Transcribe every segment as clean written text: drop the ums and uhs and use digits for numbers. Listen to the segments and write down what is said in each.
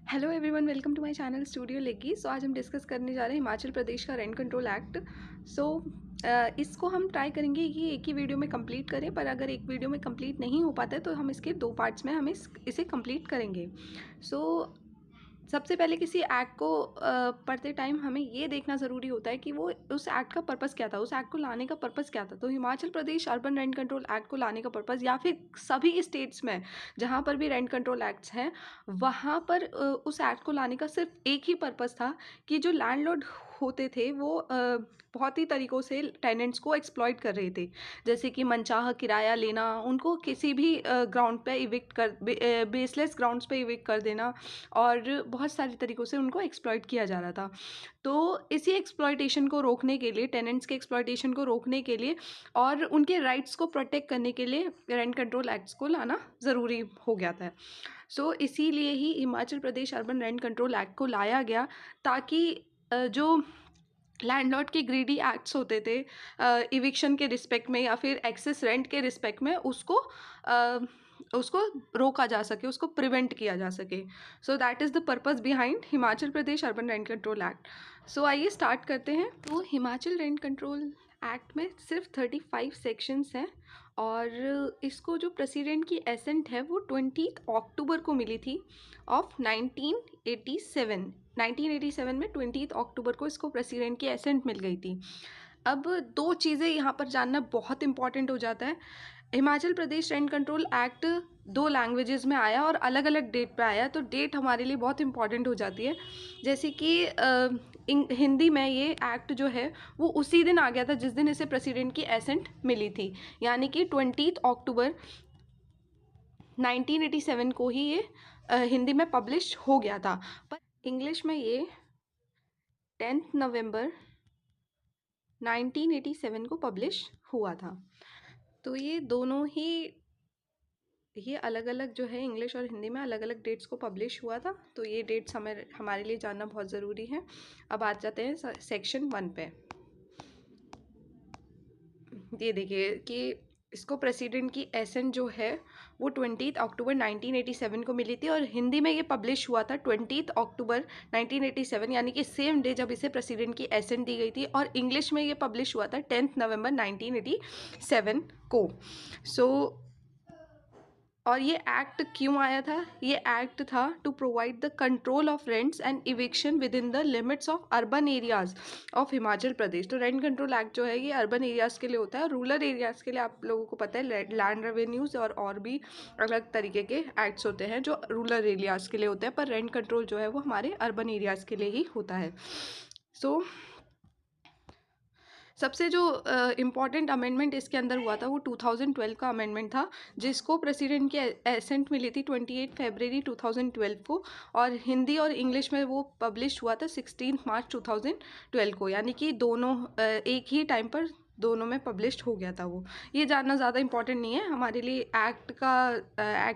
Hello everyone, welcome to my channel studio लेगी। So आज हम डिस्कस करने जा रहे हैं हिमाचल प्रदेश का रेंट कंट्रोल एक्ट। सो इसको हम ट्राई करेंगे कि एक ही वीडियो में कंप्लीट करें, पर अगर एक वीडियो में कंप्लीट नहीं हो पाता है तो हम इसके दो पार्ट्स में हम इसे कंप्लीट करेंगे। सो सबसे पहले किसी एक्ट को पढ़ते टाइम हमें ये देखना ज़रूरी होता है कि वो उस एक्ट का पर्पस क्या था, उस एक्ट को लाने का पर्पस क्या था। तो Himachal Pradesh urban rent control act को लाने का पर्पस, या फिर सभी स्टेट्स में जहाँ पर भी रेंट कंट्रोल एक्ट्स हैं वहाँ पर उस एक्ट को लाने का सिर्फ एक ही पर्पस था कि जो लैंडलॉर्ड होते थे वो बहुत ही तरीक़ों से टेनेंट्स को एक्सप्लॉइट कर रहे थे, जैसे कि मनचाहा किराया लेना, उनको किसी भी ग्राउंड पे इविक्ट कर बेसलेस ग्राउंड्स पे इविक्ट कर देना, और बहुत सारे तरीक़ों से उनको एक्सप्लॉइट किया जा रहा था। तो इसी एक्सप्लॉइटेशन को रोकने के लिए, टेनेंट्स के एक्सप्लॉइटेशन को रोकने के लिए और उनके राइट्स को प्रोटेक्ट करने के लिए रेंट कंट्रोल एक्ट्स को लाना ज़रूरी हो गया था। सो इसीलिए ही Himachal Pradesh urban rent control act को लाया गया, ताकि जो लैंडलॉर्ड के ग्रीडी एक्ट्स होते थे इविक्शन के रिस्पेक्ट में या फिर एक्सेस रेंट के रिस्पेक्ट में, उसको रोका जा सके, उसको प्रिवेंट किया जा सके। So that is the purpose behind Himachal Pradesh urban rent control act. So आइए स्टार्ट करते हैं। तो हिमाचल रेंट कंट्रोल एक्ट में सिर्फ 35 सेक्शंस हैं, और इसको जो प्रेसिडेंट की एसेंट है वो 20 अक्टूबर को मिली थी ऑफ 1987। 1987 में 20 अक्टूबर को इसको प्रेसिडेंट की एसेंट मिल गई थी। अब दो चीज़ें यहाँ पर जानना बहुत इंपॉर्टेंट हो जाता है। Himachal Pradesh rent control act दो लैंग्वेजेस में आया और अलग अलग डेट पे आया, तो डेट हमारे लिए बहुत इंपॉर्टेंट हो जाती है। जैसे कि हिंदी में ये एक्ट जो है वो उसी दिन आ गया था जिस दिन इसे प्रेसिडेंट की एसेंट मिली थी, यानी कि 20 अक्टूबर 1987 को ही ये हिंदी में पब्लिश हो गया था। पर इंग्लिश में ये 10 नवंबर 1987 को पब्लिश हुआ था। तो ये दोनों ही, ये अलग अलग जो है इंग्लिश और हिंदी में अलग अलग डेट्स को पब्लिश हुआ था। तो ये डेट्स हमारे लिए जानना बहुत ज़रूरी है। अब आ जाते हैं सेक्शन 1 पे। ये देखिए कि इसको प्रेसिडेंट की एसेंट जो है वो 20 अक्टूबर 1987 को मिली थी, और हिंदी में ये पब्लिश हुआ था 20 अक्टूबर 1987, यानी कि सेम डे जब इसे प्रेसिडेंट की एसेंट दी गई थी। और इंग्लिश में ये पब्लिश हुआ था 10 नवंबर 1987 को। सो और ये एक्ट क्यों आया था? ये एक्ट था to provide the control of rents and eviction within the limits of urban areas of Himachal Pradesh. तो रेंट कंट्रोल एक्ट जो है ये अर्बन एरियाज़ के लिए होता है, रूरल एरियाज़ के लिए आप लोगों को पता है लैंड रेवेन्यूज़ और भी अलग तरीके के एक्ट्स होते हैं जो रूरल एरियाज़ के लिए होते हैं, पर रेंट कंट्रोल जो है वो हमारे अर्बन एरियाज़ के लिए ही होता है। सो सबसे जो इम्पॉर्टेंट अमेंडमेंट इसके अंदर हुआ था वो 2012 का अमेंडमेंट था, जिसको प्रेसिडेंट की एसेंट मिली थी 28 फरवरी 2012 को, और हिंदी और इंग्लिश में वो पब्लिश हुआ था 16 मार्च 2012 को, यानी कि दोनों एक ही टाइम पर दोनों में पब्लिश्ड हो गया था वो। ये जानना ज़्यादा इंपॉर्टेंट नहीं है हमारे लिए, एक्ट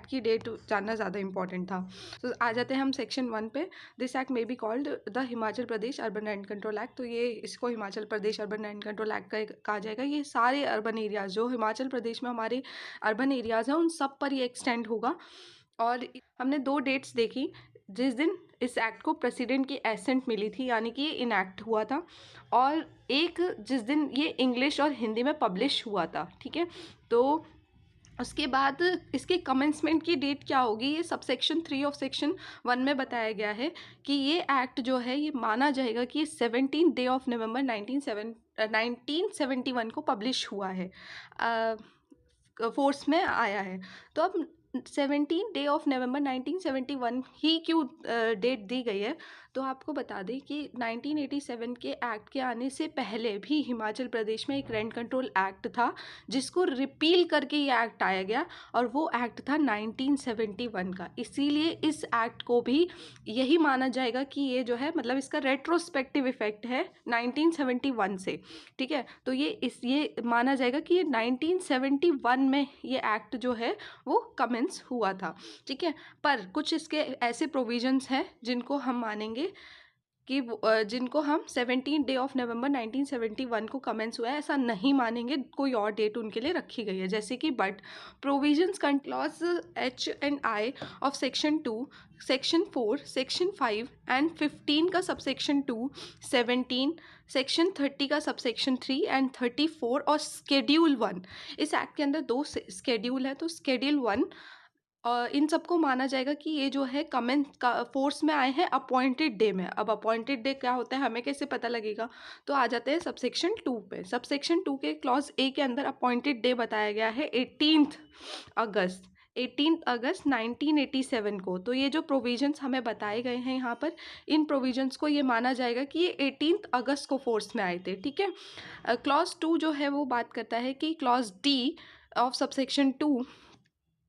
की डेट जानना ज़्यादा इंपॉर्टेंट था। तो आ जाते हैं हम सेक्शन 1 पे। This act may be called the Himachal Pradesh urban rent control act. तो ये इसको Himachal Pradesh urban rent control act कहा जाएगा। ये सारे अर्बन एरियाज़ जो हिमाचल प्रदेश में हमारे अर्बन एरियाज़ हैं उन सब पर ये एक्सटेंड होगा। और हमने दो डेट्स देखी जिस दिन इस एक्ट को प्रेसिडेंट की एसेंट मिली थी, यानी कि ये इनैक्ट हुआ था, और एक जिस दिन ये इंग्लिश और हिंदी में पब्लिश हुआ था। ठीक है, तो उसके बाद इसके कमेंसमेंट की डेट क्या होगी, ये सबसेक्शन 3 ऑफ सेक्शन 1 में बताया गया है कि ये एक्ट जो है ये माना जाएगा कि 17 डे ऑफ नवंबर 1971 को पब्लिश हुआ है, फोर्स में आया है। तो अब 17 डे ऑफ नवंबर 1971 ही क्यों डेट दी गई है? तो आपको बता दें कि 1987 के एक्ट के आने से पहले भी हिमाचल प्रदेश में एक रेंट कंट्रोल एक्ट था जिसको रिपील करके ये एक्ट आया गया, और वो एक्ट था 1971 का। इसीलिए इस एक्ट को भी यही माना जाएगा कि ये जो है मतलब इसका रेट्रोस्पेक्टिव इफेक्ट है 1971 से। ठीक है, तो ये माना जाएगा कि ये 1971 में ये एक्ट जो है वो कमेंस हुआ था। ठीक है, पर कुछ इसके ऐसे प्रोविजंस हैं जिनको हम मानेंगे कि जिनको हम 17 डे ऑफ नवंबर 1971 को कमेंस हुआ है ऐसा नहीं मानेंगे, कोई और डेट उनके लिए रखी गई है। जैसे कि but provisions clause H and I of section 2, section 4, section 5 and 15 का सबसेक्शन 2, 17, सेक्शन 30 का सबसेक्शन 3 एंड 34 और स्केड्यूल 1। इस एक्ट के अंदर 2 स्केड्यूल है, तो स्केड्यूल 1 इन सबको माना जाएगा कि ये जो है कमेंस का फोर्स में आए हैं अपॉइंटेड डे में। अब अपॉइंटेड डे क्या होता है हमें कैसे पता लगेगा, तो आ जाते हैं सबसेक्शन 2 पे। सबसेक्शन 2 के क्लॉज ए के अंदर अपॉइंटेड डे बताया गया है 18 अगस्त 1987 को। तो ये जो प्रोविजंस हमें बताए गए हैं यहाँ पर, इन प्रोविजंस को ये माना जाएगा कि ये 18 अगस्त को फोर्स में आए थे, ठीक है। क्लॉज 2 जो है वो बात करता है कि clause D of subsection 2,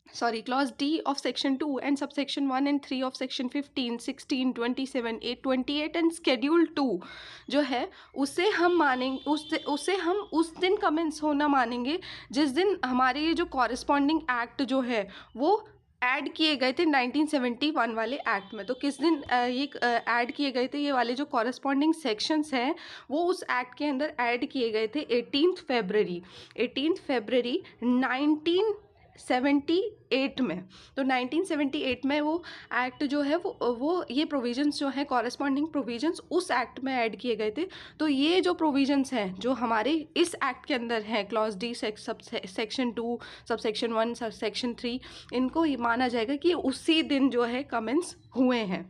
sorry, clause D of section 2 and subsection 1 and 3 of section 15, 16, 27, 8, 28 and schedule 2 जो है उसे हम मानेंगे, उसे हम उस दिन कमेंस होना मानेंगे जिस दिन हमारे ये जो कॉरेस्पॉन्डिंग एक्ट जो है वो ऐड किए गए थे 1971 वाले एक्ट में। तो किस दिन ये ऐड किए गए थे, ये वाले जो कॉरेस्पॉन्डिंग सेक्शंस हैं वो उस एक्ट के अंदर ऐड किए गए थे 18 फरवरी 1978 में। तो 1978 में वो एक्ट जो है वो ये प्रोविजंस जो है कॉरेस्पॉन्डिंग प्रोविजंस उस एक्ट में ऐड किए गए थे। तो ये जो प्रोविजंस हैं जो हमारे इस एक्ट के अंदर हैं, clause D section 2, subsection 1, section 3, इनको ये माना जाएगा कि उसी दिन जो है कमेंस हुए हैं।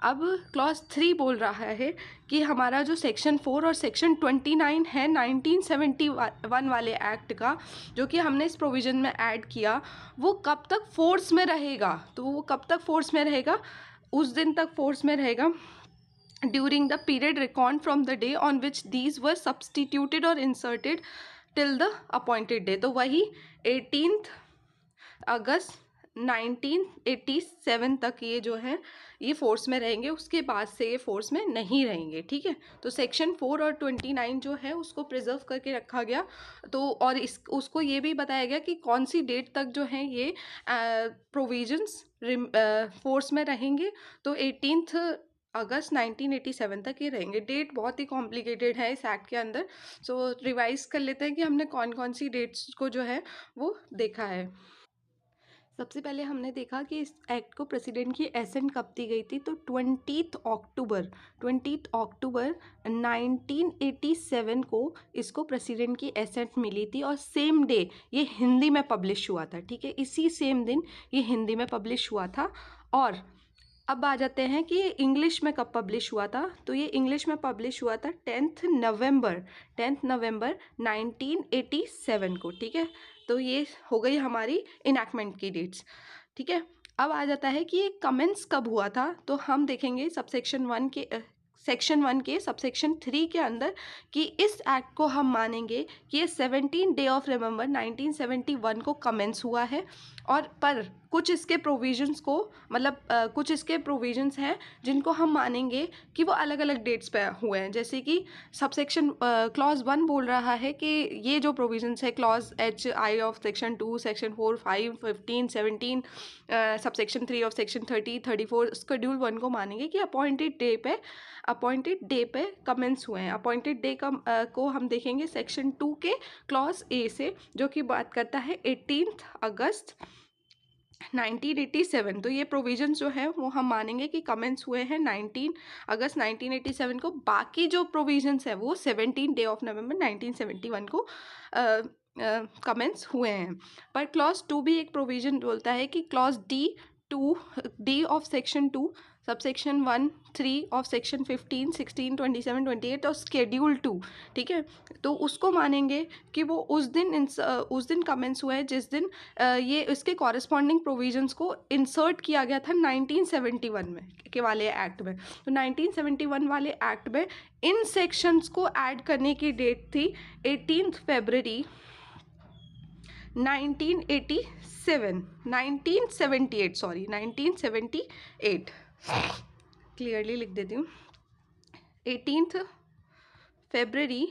अब क्लॉज 3 बोल रहा है कि हमारा जो सेक्शन 4 और सेक्शन 29 है 1971 वाले एक्ट का, जो कि हमने इस प्रोविज़न में ऐड किया, वो कब तक फोर्स में रहेगा। तो वो कब तक फोर्स में रहेगा, उस दिन तक फोर्स में रहेगा during the period record from the day on which these were substituted और inserted till the appointed day. तो वही 18 अगस्त 1987 तक ये जो है ये फोर्स में रहेंगे, उसके बाद से ये फोर्स में नहीं रहेंगे, ठीक है। तो सेक्शन 4 और 29 जो है उसको प्रिजर्व करके रखा गया। तो और उसको ये भी बताया गया कि कौन सी डेट तक जो है ये प्रोविजंस फोर्स में रहेंगे। तो 18 अगस्त 1987 तक ये रहेंगे। डेट बहुत ही कॉम्प्लिकेटेड है इस एक्ट के अंदर, सो रिवाइज कर लेते हैं कि हमने कौन कौन सी डेट्स को जो है वो देखा है। सबसे पहले हमने देखा कि इस एक्ट को प्रेसिडेंट की एसेंट कब दी गई थी, तो 20 अक्टूबर 1987 को इसको प्रेसिडेंट की एसेंट मिली थी और सेम डे ये हिंदी में पब्लिश हुआ था, ठीक है। इसी सेम दिन ये हिंदी में पब्लिश हुआ था। और अब आ जाते हैं कि इंग्लिश में कब पब्लिश हुआ था, तो ये इंग्लिश में पब्लिश हुआ था 10 नवंबर 1987 को, ठीक है। तो ये हो गई हमारी इनैक्टमेंट की डेट्स, ठीक है। अब आ जाता है कि ये कमेंस कब हुआ था, तो हम देखेंगे सेक्शन 1 के सबसेक्शन 3 के अंदर कि इस एक्ट को हम मानेंगे कि ये 17 डे ऑफ नवंबर 1971 को कमेंस हुआ है। और पर कुछ इसके प्रोविजंस को मतलब कुछ इसके प्रोविजंस हैं जिनको हम मानेंगे कि वो अलग अलग डेट्स पे हुए हैं। जैसे कि सबसेक्शन क्लॉज 1 बोल रहा है कि ये जो प्रोविजंस है clause H I of section 2, section 4, 5, 15, 17, subsection 3 of section 30, 34 schedule 1 को मानेंगे कि अपॉइंटेड डे पे कमेंस हुए हैं। अपॉइंटेड डे का को हम देखेंगे सेक्शन 2 के क्लॉज ए से, जो कि बात करता है 18 अगस्त 1987। तो ये प्रोविजंस जो है वो हम मानेंगे कि कमेंस हुए हैं 19 अगस्त 1987 को। बाकी जो प्रोविजंस है वो 17 डे ऑफ नवंबर 1971 को कमेंस हुए हैं। पर क्लॉज 2 भी एक प्रोविजन बोलता है कि clause D of section 2, subsection 1, 3 of section 15, 16, 27, 28 और शेड्यूल 2, ठीक है। तो उसको मानेंगे कि वो उस दिन कमेंस हुआ है जिस दिन ये इसके कॉरेस्पॉन्डिंग प्रोविजंस को इंसर्ट किया गया था 1971 में के वाले एक्ट में। तो 1971 वाले एक्ट में इन सेक्शंस को ऐड करने की डेट थी 18 फरवरी 1978 क्लियरली लिख देती हूँ। 18 फरवरी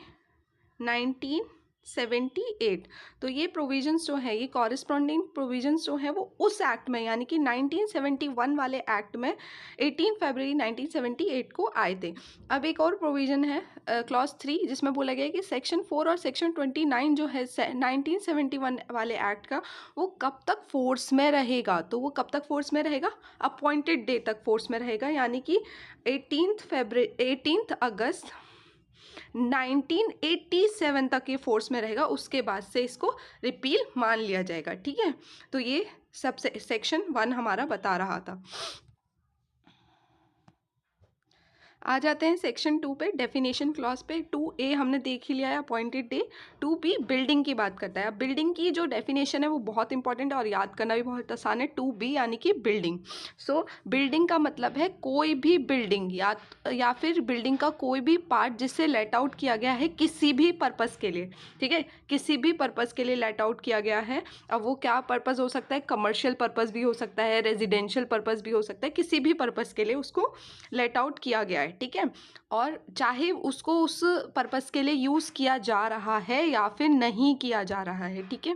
19 1978। तो ये प्रोविजंस जो है, ये कॉरेस्पॉन्डिंग प्रोविजंस जो है वो उस एक्ट में यानी कि 1971 वाले एक्ट में 18 फरवरी 1978 को आए थे। अब एक और प्रोविजन है क्लॉज 3, जिसमें बोला गया है कि सेक्शन 4 और सेक्शन 29 जो है 1971 वाले एक्ट का, वो कब तक फोर्स में रहेगा। तो वो कब तक फोर्स में रहेगा? अपॉइंटेड डे तक फोर्स में रहेगा, यानी कि 18 अगस्त 1987 तक ये फोर्स में रहेगा। उसके बाद से इसको रिपील मान लिया जाएगा। ठीक है, तो ये सब सेक्शन 1 हमारा बता रहा था। आ जाते हैं सेक्शन 2 पे, डेफिनेशन क्लॉज पे। 2A हमने देख ही लिया है, अपॉइंटेड डे। 2B बिल्डिंग की बात करता है। अब बिल्डिंग की जो डेफिनेशन है वो बहुत इंपॉर्टेंट है और याद करना भी बहुत आसान है। 2B यानी कि बिल्डिंग। सो बिल्डिंग का मतलब है कोई भी बिल्डिंग या फिर बिल्डिंग का कोई भी पार्ट जिसे लेट आउट किया गया है किसी भी पर्पज़ के लिए। ठीक है, किसी भी पर्पज़ के लिए लेट आउट किया गया है। अब वो क्या पर्पज़ हो सकता है? कमर्शियल पर्पज़ भी हो सकता है, रेजिडेंशियल पर्पज़ भी हो सकता है, किसी भी पर्पज़ के लिए उसको लेट आउट किया गया है। ठीक है, और चाहे उसको उस पर्पस के लिए यूज़ किया जा रहा है या फिर नहीं किया जा रहा है। ठीक है,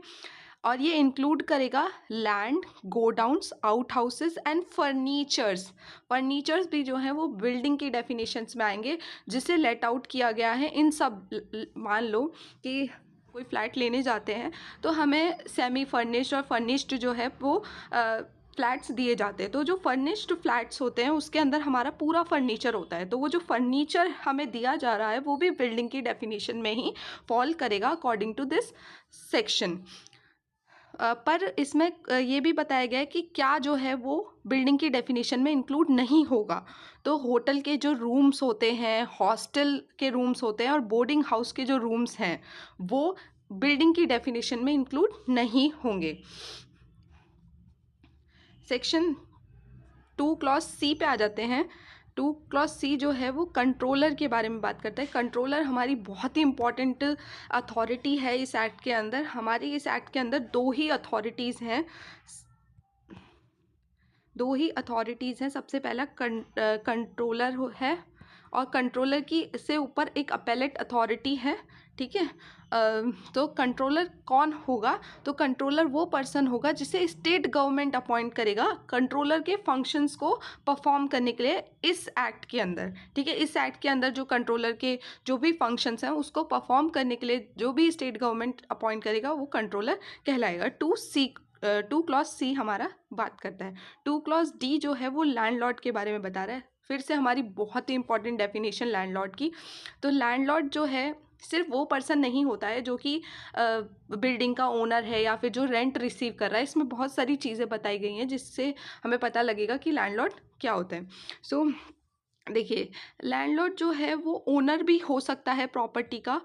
और ये इंक्लूड करेगा land, godowns, out houses and furnitures. Furnitures भी जो हैं वो बिल्डिंग की डेफिनेशंस में आएंगे, जिसे लेट आउट किया गया है। इन सब, मान लो कि कोई फ्लैट लेने जाते हैं तो हमें सेमी फर्निश्ड और फर्निश्ड जो है वो फ्लैट्स दिए जाते हैं। तो जो फर्निश्ड फ्लैट्स होते हैं उसके अंदर हमारा पूरा फर्नीचर होता है। तो वो जो फर्नीचर हमें दिया जा रहा है वो भी बिल्डिंग की डेफिनेशन में ही फॉल करेगा अकॉर्डिंग टू दिस सेक्शन। पर इसमें ये भी बताया गया है कि क्या जो है वो बिल्डिंग की डेफिनेशन में इंक्लूड नहीं होगा। तो होटल के जो रूम्स होते हैं, हॉस्टल के रूम्स होते हैं और बोर्डिंग हाउस के जो रूम्स हैं वो बिल्डिंग की डेफिनेशन में इंक्लूड नहीं होंगे। सेक्शन 2 क्लॉज सी पे आ जाते हैं। 2 क्लॉज सी जो है वो कंट्रोलर के बारे में बात करता है। कंट्रोलर हमारी बहुत ही इंपॉर्टेंट अथॉरिटी है इस एक्ट के अंदर। हमारी इस एक्ट के अंदर दो ही अथॉरिटीज़ हैं। सबसे पहला कंट्रोलर है और कंट्रोलर की से ऊपर एक अपेलेट अथॉरिटी है। ठीक है, तो कंट्रोलर कौन होगा? तो कंट्रोलर वो पर्सन होगा जिसे स्टेट गवर्नमेंट अपॉइंट करेगा कंट्रोलर के फंक्शंस को परफॉर्म करने के लिए इस एक्ट के अंदर। ठीक है, इस एक्ट के अंदर जो कंट्रोलर के जो भी फंक्शंस हैं उसको परफॉर्म करने के लिए जो भी स्टेट गवर्नमेंट अपॉइंट करेगा वो कंट्रोलर कहलाएगा। 2 क्लॉज सी हमारा बात करता है। 2 क्लॉज डी जो है वो लैंडलॉर्ड के बारे में बता रहा है। फिर से हमारी बहुत ही इंपॉर्टेंट डेफिनेशन लैंडलॉर्ड की। तो लैंडलॉर्ड जो है सिर्फ वो पर्सन नहीं होता है जो कि बिल्डिंग का ओनर है या फिर जो रेंट रिसीव कर रहा है। इसमें बहुत सारी चीज़ें बताई गई हैं जिससे हमें पता लगेगा कि लैंडलॉर्ड क्या होता है। सो देखिए, लैंडलॉर्ड जो है वो ओनर भी हो सकता है प्रॉपर्टी का,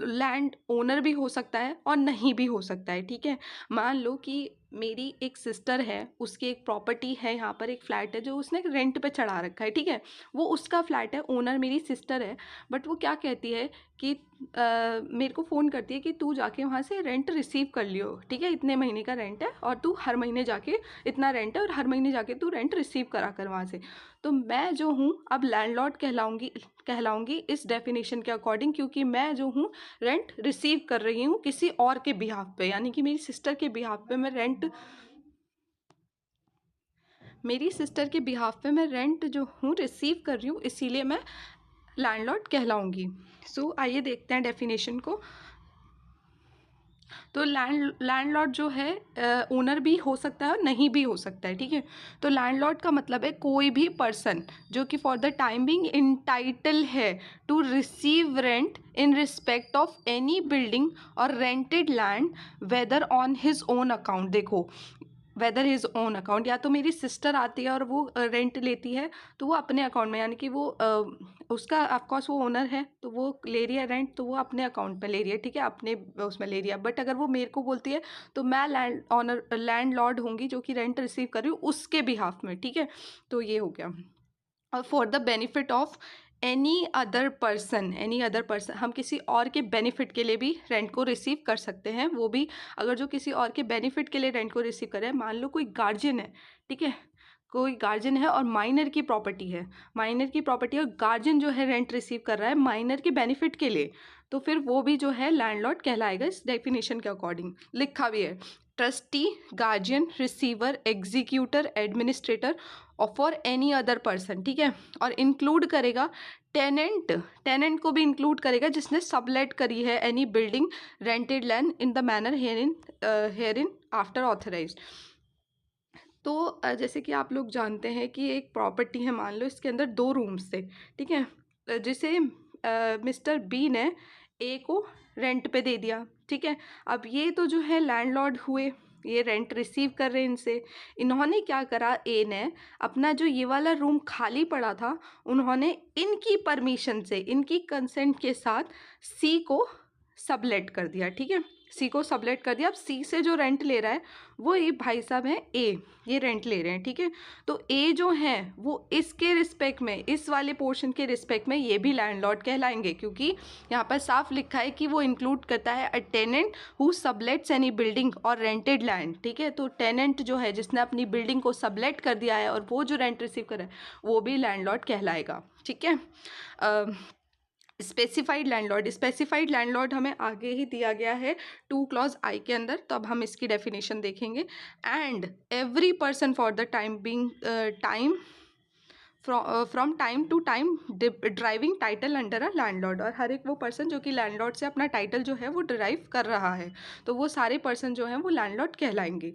लैंड ओनर भी हो सकता है और नहीं भी हो सकता है। ठीक है, मान लो कि मेरी एक सिस्टर है, उसकी एक प्रॉपर्टी है, यहाँ पर एक फ्लैट है जो उसने रेंट पे चढ़ा रखा है। ठीक है, वो उसका फ्लैट है, ओनर मेरी सिस्टर है। बट वो क्या कहती है कि मेरे को फ़ोन करती है कि तू जाके वहाँ से रेंट रिसीव कर लियो। ठीक है, इतने महीने का रेंट है और तू हर महीने जाके, इतना रेंट है और हर महीने जाके तू रेंट रिसीव करा कर वहाँ से। तो मैं जो हूँ अब लैंडलॉर्ड कहलाऊंगी इस डेफिनेशन के अकॉर्डिंग, क्योंकि मैं जो हूँ रेंट रिसीव कर रही हूँ किसी और के बिहाफ पे, यानी कि मेरी सिस्टर के बिहाफ पे मैं रेंट जो हूँ रिसीव कर रही हूँ, इसीलिए मैं लैंडलॉर्ड कहलाऊंगी। सो आइए देखते हैं डेफिनेशन को। तो लैंडलॉर्ड जो है ओनर भी हो सकता है और नहीं भी हो सकता है। ठीक है, तो लैंडलॉर्ड का मतलब है कोई भी पर्सन जो कि for the time being entitled है to receive rent in respect of any building और rented land whether on his own account. देखो, वेदर हिज ओन अकाउंट, या तो मेरी सिस्टर आती है और वो रेंट लेती है तो वो अपने अकाउंट में, यानी कि वो उसका ऑफकोर्स वो ओनर है तो वो ले रही है रेंट, तो वो अपने अकाउंट पे ले रही है। ठीक है, अपने उसमें ले रही है। बट अगर वो मेरे को बोलती है तो मैं लैंडलॉर्ड होंगी जो कि रेंट रिसीव कर रही हूँ उसके बिहाफ में। ठीक है, तो ये हो गया। और for the benefit of any other person हम किसी और के बेनिफिट के लिए भी रेंट को रिसीव कर सकते हैं। वो भी अगर जो किसी और के बेनिफिट के लिए रेंट को रिसीव कर रहे हैं, मान लो कोई गार्जियन है। ठीक है, कोई गार्जियन है और माइनर की प्रॉपर्टी है, माइनर की प्रॉपर्टी और गार्जियन जो है रेंट रिसीव कर रहा है माइनर के बेनिफिट के लिए, तो फिर वो भी जो है लैंडलॉर्ड कहलाएगा इस डेफिनेशन के अकॉर्डिंग। लिखा भी है trustee, guardian, receiver, executor, administrator और फॉर एनी अदर पर्सन, ठीक है। और इंक्लूड करेगा टेनेंट, टेनेंट को भी इंक्लूड करेगा जिसने सबलेट करी है any building rented land in the manner here in after authorised. तो जैसे कि आप लोग जानते हैं कि एक प्रॉपर्टी है, मान लो इसके अंदर 2 रूम्स थे, ठीक है। जिसे मिस्टर बी ने ए को रेंट पे दे दिया, ठीक है। अब ये तो जो है लैंडलॉर्ड हुए, ये रेंट रिसीव कर रहे हैं इनसे। इन्होंने क्या करा, ए ने अपना जो ये वाला रूम खाली पड़ा था उन्होंने इनकी परमिशन से, इनकी कंसेंट के साथ सी को सबलेट कर दिया, ठीक है। सी को सबलेट कर दिया। अब सी से जो रेंट ले रहा है वो ये भाई साहब हैं ए, ये रेंट ले रहे हैं, ठीक है। तो ए जो है वो इसके रिस्पेक्ट में, इस वाले पोर्शन के रिस्पेक्ट में ये भी लैंडलॉर्ड कहलाएंगे, क्योंकि यहाँ पर साफ लिखा है कि वो इंक्लूड करता है अ टेनेंट हु सबलेट्स एनी बिल्डिंग और रेंटेड लैंड, ठीक है। तो टेनेंट जो है जिसने अपनी बिल्डिंग को सबलेट कर दिया है और वो जो रेंट रिसीव कर रहा है वो भी लैंडलॉर्ड कहलाएगा, ठीक है। स्पेसिफाइड लैंडलॉर्ड, स्पेसिफाइड लैंडलॉर्ड हमें आगे ही दिया गया है 2 क्लॉज आई के अंदर, तो अब हम इसकी डेफिनेशन देखेंगे। And every person for the time being time from time to time driving title under a landlord, और हर एक वो पर्सन जो कि लैंडलॉर्ड से अपना टाइटल जो है वो ड्राइव कर रहा है, तो वो सारे पर्सन जो हैं वो लैंडलॉर्ड कहलाएंगे।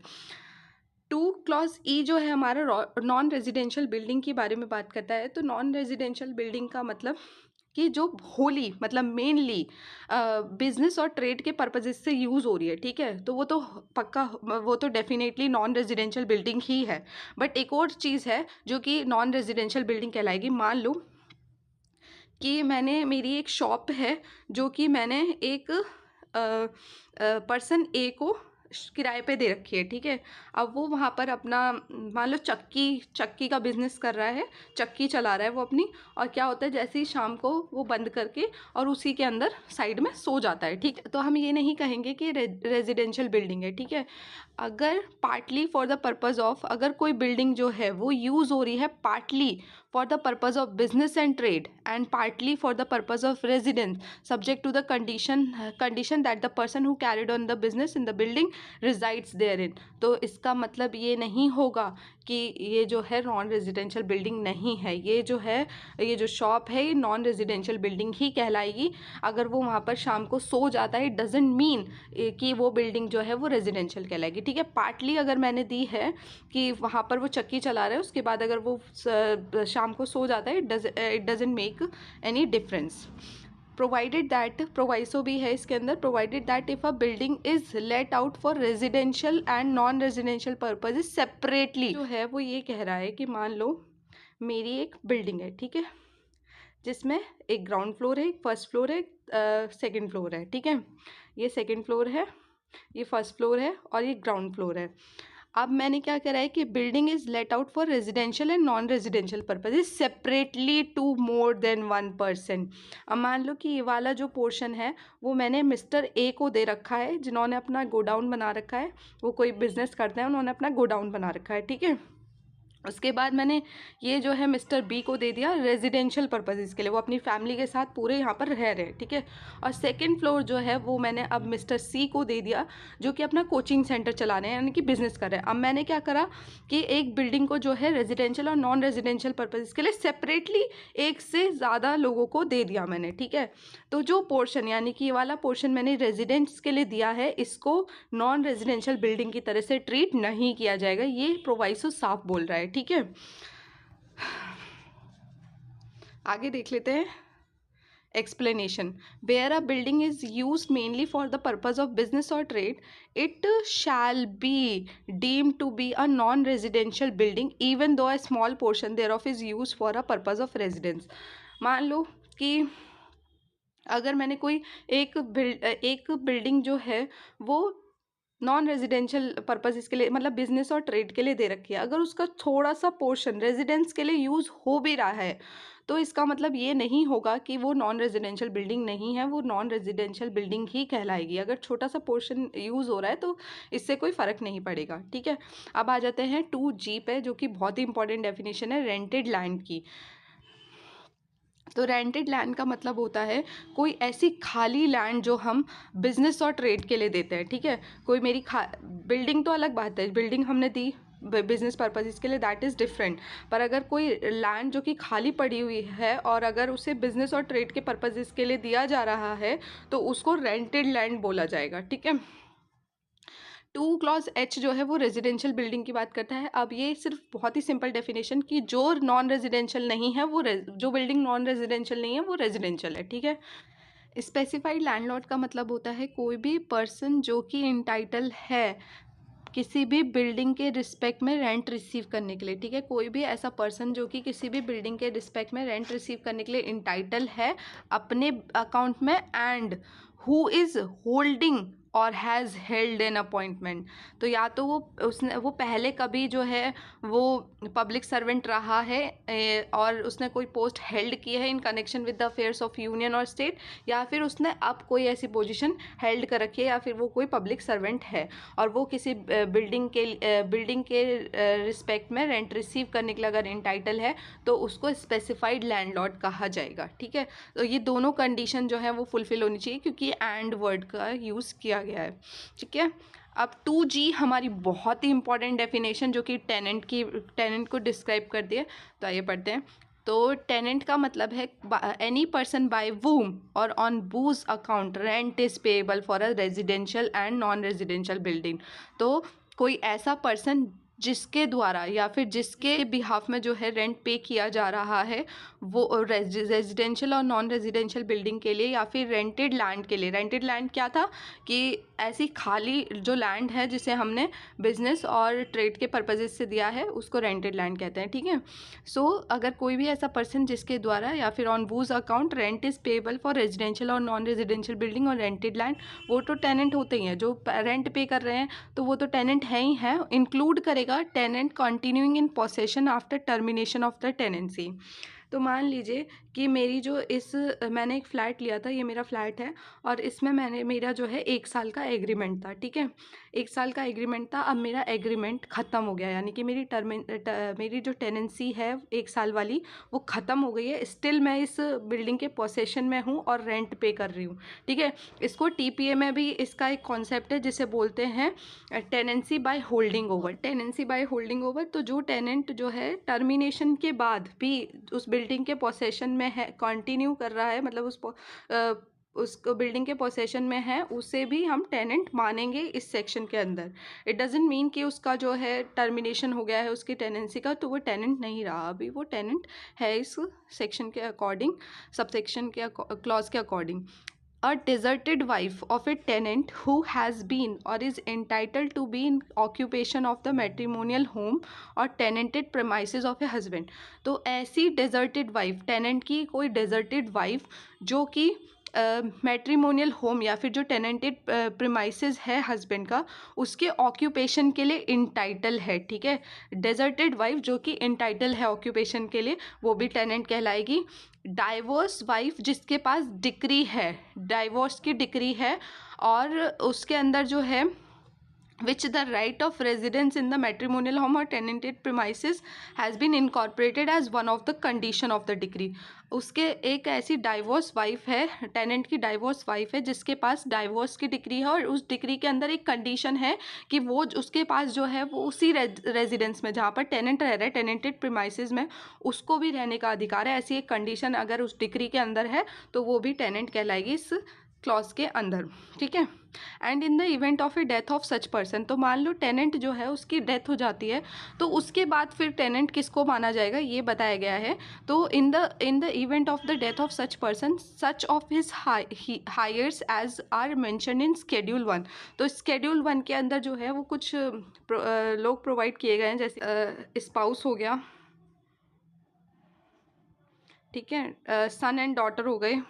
2 क्लॉज ई जो है हमारा नॉन रेजिडेंशियल बिल्डिंग के बारे में बात करता है। तो नॉन रेजिडेंशियल बिल्डिंग का मतलब कि जो होली मतलब मेनली बिजनेस और ट्रेड के पर्पजेज से यूज़ हो रही है, ठीक है। तो वो तो पक्का, वो तो डेफिनेटली नॉन रेजिडेंशियल बिल्डिंग ही है। बट एक और चीज़ है जो कि नॉन रेजिडेंशियल बिल्डिंग कहलाएगी। मान लो कि मेरी एक शॉप है जो कि मैंने एक पर्सन ए को किराए पे दे रखी है, ठीक है। अब वो वहाँ पर अपना मान लो चक्की का बिजनेस कर रहा है, चक्की चला रहा है वो अपनी, और क्या होता है जैसे ही शाम को वो बंद करके और उसी के अंदर साइड में सो जाता है, ठीक है। तो हम ये नहीं कहेंगे कि रेजिडेंशियल बिल्डिंग है, ठीक है। अगर partly for the purpose of, अगर कोई बिल्डिंग जो है वो यूज़ हो रही है partly for the purpose of business and trade and partly for the purpose of residence subject to the condition that the person who carried on the business in the building resides therein, तो इसका मतलब ये नहीं होगा कि ये जो है नॉन रेजिडेंशियल बिल्डिंग नहीं है। ये जो है, ये जो शॉप है ये नॉन रेजिडेंशियल बिल्डिंग ही कहलाएगी। अगर वो वहाँ पर शाम को सो जाता है, इट डजेंट मीन कि वो बिल्डिंग जो है वो रेजिडेंशियल कहलाएगी, ठीक है। पार्टली अगर मैंने दी है कि वहाँ पर वो चक्की चला रहा है, उसके बाद अगर वो शाम को सो जाता है, it doesn't make any difference. Provided that, proviso भी है इसके अंदर, provided that if a building is let out for residential and non residential purposes separately, जो है वो ये कह रहा है कि मान लो मेरी एक बिल्डिंग है, ठीक है, जिसमें एक ग्राउंड फ्लोर है, एक फर्स्ट फ्लोर है, एक सेकेंड फ्लोर है, ठीक है। ये सेकेंड फ्लोर है, ये फर्स्ट फ्लोर है और ये ग्राउंड फ्लोर है। अब मैंने क्या करा है कि building is let out for residential and non residential purposes separately to more than 1%। अब मान लो कि ये वाला जो पोर्शन है वो मैंने मिस्टर ए को दे रखा है, जिन्होंने अपना गोडाउन बना रखा है, वो कोई बिजनेस करते हैं, उन्होंने अपना गोडाउन बना रखा है, ठीक है। उसके बाद मैंने ये जो है मिस्टर बी को दे दिया रेजिडेंशियल पर्पजेज़ के लिए, वो अपनी फैमिली के साथ पूरे यहाँ पर रह रहे हैं, ठीक है। और सेकंड फ्लोर जो है वो मैंने अब मिस्टर सी को दे दिया, जो कि अपना कोचिंग सेंटर चला रहे हैं, यानी कि बिजनेस कर रहे हैं। अब मैंने क्या करा कि एक बिल्डिंग को जो है रेजिडेंशियल और नॉन रेजिडेंशियल पर्पजेज़ के लिए सेपरेटली एक से ज़्यादा लोगों को दे दिया मैंने, ठीक है। तो जो पोर्शन यानी कि ये वाला पोर्शन मैंने रेजिडेंस के लिए दिया है, इसको नॉन रेजिडेंशियल बिल्डिंग की तरह से ट्रीट नहीं किया जाएगा, ये प्रोवाइसो साफ बोल रहा है, ठीक है। आगे देख लेते हैं explanation. Where a building is use mainly for the purpose of business और trade, it shall be deemed to be a non residential building even though a small portion thereof is use for a purpose of residence. मान लो कि अगर मैंने कोई एक building जो है वो नॉन रेजिडेंशियल पर्पज के लिए, मतलब बिजनेस और ट्रेड के लिए दे रखी है, अगर उसका थोड़ा सा पोर्शन रेजिडेंस के लिए यूज़ हो भी रहा है तो इसका मतलब ये नहीं होगा कि वो नॉन रेजिडेंशियल बिल्डिंग नहीं है, वो नॉन रेजिडेंशियल बिल्डिंग ही कहलाएगी। अगर छोटा सा पोर्शन यूज़ हो रहा है तो इससे कोई फ़र्क नहीं पड़ेगा, ठीक है। अब आ जाते हैं 2G पे, जो कि बहुत ही इंपॉर्टेंट डेफिनेशन है रेंटेड लैंड की। तो रेंटेड लैंड का मतलब होता है कोई ऐसी खाली लैंड जो हम बिजनेस और ट्रेड के लिए देते हैं, ठीक है। कोई मेरी बिल्डिंग तो अलग बात है, बिल्डिंग हमने दी बिजनेस पर्पज के लिए, दैट इज़ डिफरेंट। पर अगर कोई लैंड जो कि खाली पड़ी हुई है और अगर उसे बिजनेस और ट्रेड के पर्पजेस के लिए दिया जा रहा है तो उसको रेंटेड लैंड बोला जाएगा, ठीक है। 2 क्लॉज H जो है वो रेजिडेंशियल बिल्डिंग की बात करता है। अब ये सिर्फ बहुत ही सिंपल डेफिनेशन कि जो नॉन रेजिडेंशियल नहीं है वो जो बिल्डिंग नॉन रेजिडेंशियल नहीं है वो रेजिडेंशियल है, ठीक है। स्पेसिफाइड लैंडलॉर्ड का मतलब होता है कोई भी पर्सन जो कि इंटाइटल है किसी भी बिल्डिंग के रिस्पेक्ट में रेंट रिसीव करने के लिए, ठीक है। कोई भी ऐसा पर्सन जो कि किसी भी बिल्डिंग के रिस्पेक्ट में रेंट रिसीव करने के लिए इंटाइटल है अपने अकाउंट में, एंड हु इज़ होल्डिंग और हैज़ हेल्ड एन अपॉइंटमेंट। तो या तो वो पहले कभी जो है वो पब्लिक सर्वेंट रहा है और उसने कोई पोस्ट हेल्ड की है in connection with the affairs of union और स्टेट, या फिर उसने अब कोई ऐसी पोजीशन हेल्ड कर रखी है, या फिर वो कोई पब्लिक सर्वेंट है और वो किसी बिल्डिंग के रिस्पेक्ट में रेंट रिसीव करने के लिए अगर इंटाइटल है तो उसको स्पेसिफाइड लैंडलॉर्ड कहा जाएगा, ठीक है। तो ये दोनों कंडीशन जो है वो फुलफिल होनी चाहिए क्योंकि एंड वर्ड का यूज़ किया गया है, ठीक है। अब 2G हमारी बहुत ही इंपॉर्टेंट डेफिनेशन जो कि टेनेंट को डिस्क्राइब कर दिए, तो आइए पढ़ते हैं। तो टेनेंट का मतलब है एनी पर्सन बाय वूम और on whose account rent is payable for a residential and non residential building. तो कोई ऐसा पर्सन जिसके द्वारा या फिर जिसके बिहाफ में जो है रेंट पे किया जा रहा है वो रेजिडेंशियल और नॉन रेजिडेंशियल बिल्डिंग के लिए या फिर रेंटेड लैंड के लिए। रेंटेड लैंड क्या था कि ऐसी खाली जो लैंड है जिसे हमने बिजनेस और ट्रेड के पर्पजेस से दिया है उसको रेंटेड लैंड कहते हैं, ठीक है। सो अगर कोई भी ऐसा पर्सन जिसके द्वारा या फिर on whose account rent is payable for residential और नॉन रेजिडेंशियल बिल्डिंग और रेंटेड लैंड, वो तो टेनेंट होते ही हैं। जो रेंट पे कर रहे हैं तो वो तो टेनेंट है ही है। इंक्लूड करेगा tenant continuing in possession after termination of the tenancy. तो मान लीजिए कि मेरी जो मैंने एक फ़्लैट लिया था, ये मेरा फ्लैट है और इसमें मेरा जो है 1 साल का एग्रीमेंट था, ठीक है। 1 साल का एग्रीमेंट था, अब मेरा एग्रीमेंट ख़त्म हो गया, यानी कि मेरी जो टेनेंसी है 1 साल वाली वो ख़त्म हो गई है। स्टिल मैं इस बिल्डिंग के पोसेशन में हूँ और रेंट पे कर रही हूँ, ठीक है। इसको TPA में भी इसका एक कॉन्सेप्ट है जिसे बोलते हैं tenancy by holding over. Tenancy by holding over, तो जो टेनेंट जो है टर्मिनेशन के बाद भी उस बिल्डिंग के पोसेशन में है, कंटिन्यू कर रहा है, मतलब उस बिल्डिंग के पोसेशन में है, उसे भी हम टेनेंट मानेंगे इस सेक्शन के अंदर। इट डजंट मीन कि उसका जो है टर्मिनेशन हो गया है उसकी टेनेंसी का तो वो टेनेंट नहीं रहा, अभी वो टेनेंट है इस सेक्शन के अकॉर्डिंग, सब सेक्शन के क्लॉज के according. A deserted wife of a tenant who has been or is entitled to be in occupation of the matrimonial home or tenanted premises of a husband। तो ऐसी deserted wife, tenant की कोई deserted wife जो कि matrimonial home या फिर जो टेनेंटेड premises है हस्बैंड का उसके ऑक्यूपेशन के लिए इंटाइटल है, ठीक है। डेजर्टेड वाइफ जो कि इंटाइटल है ऑक्यूपेशन के लिए वो भी टेनेंट कहलाएगी। डाइवोर्स वाइफ जिसके पास डिक्री है, डाइवोर्स की डिक्री है और उसके अंदर जो है which the right of residence in the matrimonial home or tenanted premises has been incorporated as one of the condition of the decree। उसके एक ऐसी डाइवोर्स वाइफ है, टेनेंट की डाइवोर्स वाइफ है जिसके पास डाइवोर्स की डिक्री है और उस डिक्री के अंदर एक कंडीशन है कि वो उसके पास जो है वो उसी रेजिडेंस में जहाँ पर टेनेंट रह रहा है टेनेंटेड प्रीमाइसेस में उसको भी रहने का अधिकार है। ऐसी एक कंडीशन अगर उस डिक्री के अंदर है तो वो भी टेनेंट कहलाएगी इस क्लॉज के अंदर, ठीक है। And in the event of A death of such person, तो मान लो टेनेंट जो है उसकी डेथ हो जाती है तो उसके बाद फिर टेनेंट किसको माना जाएगा ये बताया गया है। तो in the event of the death of such person such of his heirs as are mentioned in Schedule 1। तो Schedule 1 के अंदर जो है वो कुछ लोग प्रोवाइड किए गए हैं, जैसे स्पाउस हो गया, ठीक है, सन एंड डॉटर हो गए,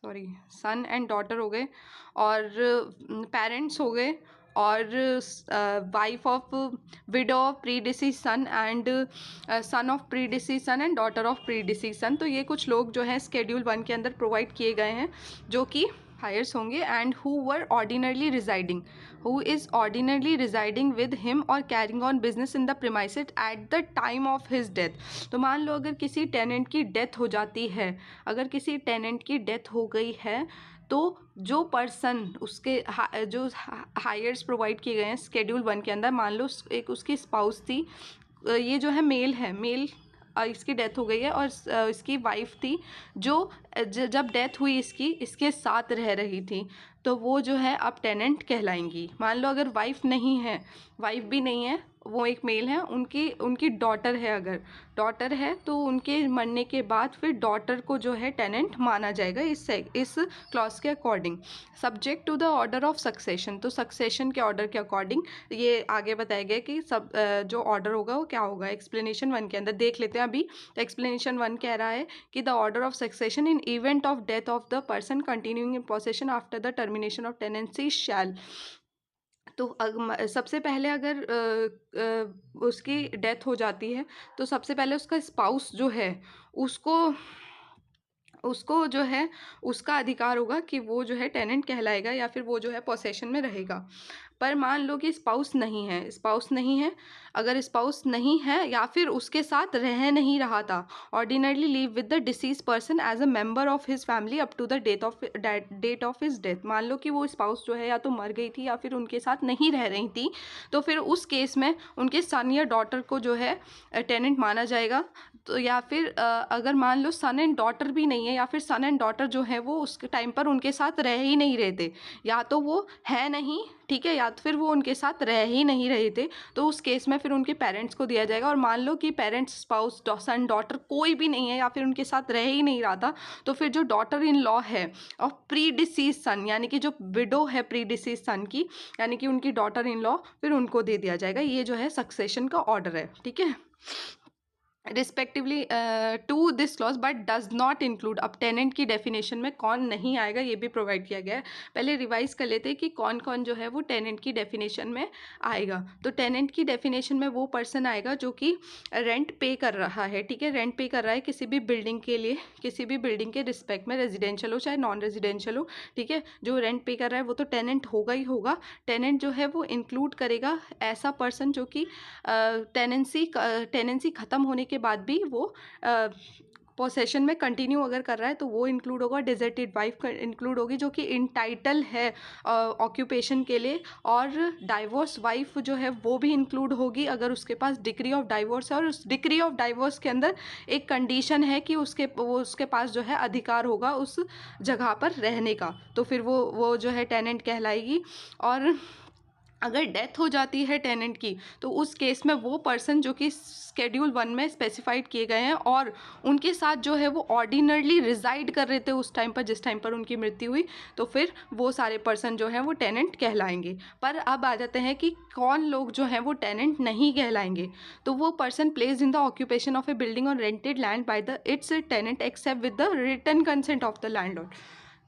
सॉरी सन एंड डॉटर हो गए, और पेरेंट्स हो गए, और wife of widow of predeceased son and son of predeceased son and daughter of predeceased son. तो ये कुछ लोग जो है स्केड्यूल 1 के अंदर प्रोवाइड किए गए हैं जो कि हायर्स होंगे, and who were ordinarily residing, who is ordinarily residing with him और carrying on business in the premises at the time of his death. तो मान लो अगर किसी टेनेंट की डेथ हो जाती है, अगर किसी टेनेंट की डेथ हो गई है, तो जो पर्सन उसके जो हायर्स प्रोवाइड किए गए हैं स्केड्यूल 1 के अंदर, मान लो एक उसकी स्पाउस थी, ये जो है मेल है, मेल इसकी डेथ हो गई है, और इसकी वाइफ थी जो जब डेथ हुई इसके साथ रह रही थी, तो वो जो है अब टेनेंट कहलाएंगी। मान लो अगर वाइफ नहीं है, वाइफ भी नहीं है, वो एक मेल है, उनकी डॉटर है, अगर डॉटर है तो उनके मरने के बाद फिर डॉटर को जो है टेनेंट माना जाएगा इस क्लॉज के according, subject to the order of succession. तो सक्सेशन के ऑर्डर के अकॉर्डिंग ये आगे बताया गया कि सब जो ऑर्डर होगा वो क्या होगा। एक्सप्लेनेशन 1 के अंदर देख लेते हैं अभी। तो एक्सप्लेनेशन 1 कह रहा है कि the order of succession in event of death of the person continuing in possession after the termination of tenancy shall. तो सबसे पहले अगर उसकी डेथ हो जाती है तो सबसे पहले उसका स्पाउस जो है उसको जो है उसका अधिकार होगा कि वो जो है टेनेंट कहलाएगा या फिर वो जो है पोसेशन में रहेगा। पर मान लो कि स्पाउस नहीं है, स्पाउस नहीं है, अगर स्पाउस नहीं है या फिर उसके साथ रह नहीं रहा था, ordinarily live with the deceased person as a member of his family up to the date of his death. मान लो कि वो स्पाउस जो है या तो मर गई थी या फिर उनके साथ नहीं रह रही थी, तो फिर उस केस में उनके सन या डॉटर को जो है टेनेंट माना जाएगा। तो या फिर अगर मान लो सन एंड डॉटर भी नहीं है, या फिर सन एंड डॉटर जो है वो उस टाइम पर उनके साथ रह ही नहीं रहे थे, या तो वो है नहीं, ठीक है, या तो फिर वो उनके साथ रह ही नहीं रहे थे, तो उस केस में फिर उनके पेरेंट्स को दिया जाएगा। और मान लो कि पेरेंट्स, स्पाउस, सन, डॉटर कोई भी नहीं है या फिर उनके साथ रह ही नहीं रहा था, तो फिर जो डॉटर इन लॉ है और प्री डिसीज सन, यानी कि जो विडो है प्री डिसीज सन की, यानी कि उनकी डॉटर इन लॉ, फिर उनको दे दिया जाएगा। ये जो है सक्सेशन का ऑर्डर है, ठीक है, respectively to this clause, but does not include. अब टेनेंट की डेफिनेशन में कौन नहीं आएगा ये भी प्रोवाइड किया गया है। पहले रिवाइज कर लेते हैं कि कौन कौन जो है वो टेनेंट की डेफिनेशन में आएगा। तो टेनेंट की डेफिनेशन में वो पर्सन आएगा जो कि रेंट पे कर रहा है, ठीक है, रेंट पे कर रहा है किसी भी बिल्डिंग के लिए, किसी भी बिल्डिंग के रिस्पेक्ट में, रेजिडेंशियल हो चाहे नॉन रेजिडेंशियल हो, ठीक है, जो रेंट पे कर रहा है वो तो टेनेंट होगा ही होगा। टेनेंट जो है वो इंक्लूड करेगा ऐसा पर्सन जो कि टेनेंसी ख़त्म होने के बाद भी वो पोसेशन में कंटिन्यू अगर कर रहा है तो वो इंक्लूड होगा। डिजर्टेड वाइफ इंक्लूड होगी जो कि इंटाइटल है ऑक्यूपेशन के लिए, और डाइवोर्स वाइफ जो है वो भी इंक्लूड होगी अगर उसके पास डिग्री ऑफ डाइवोर्स है, और उस डिग्री ऑफ डाइवोर्स के अंदर एक कंडीशन है कि उसके पास जो है अधिकार होगा उस जगह पर रहने का, तो फिर वो जो है टेनेंट कहलाएगी। और अगर डेथ हो जाती है टेनेंट की तो उस केस में वो पर्सन जो कि स्केड्यूल 1 में स्पेसिफाइड किए गए हैं और उनके साथ जो है वो ऑर्डिनरली रिजाइड कर रहे थे उस टाइम पर जिस टाइम पर उनकी मृत्यु हुई, तो फिर वो सारे पर्सन जो हैं वो टेनेंट कहलाएंगे। पर अब आ जाते हैं कि कौन लोग जो हैं वो टेनेंट नहीं कहलाएंगे। तो वो person place in the occupation of a building और rented land by the its tenant except with the written consent of the landlord.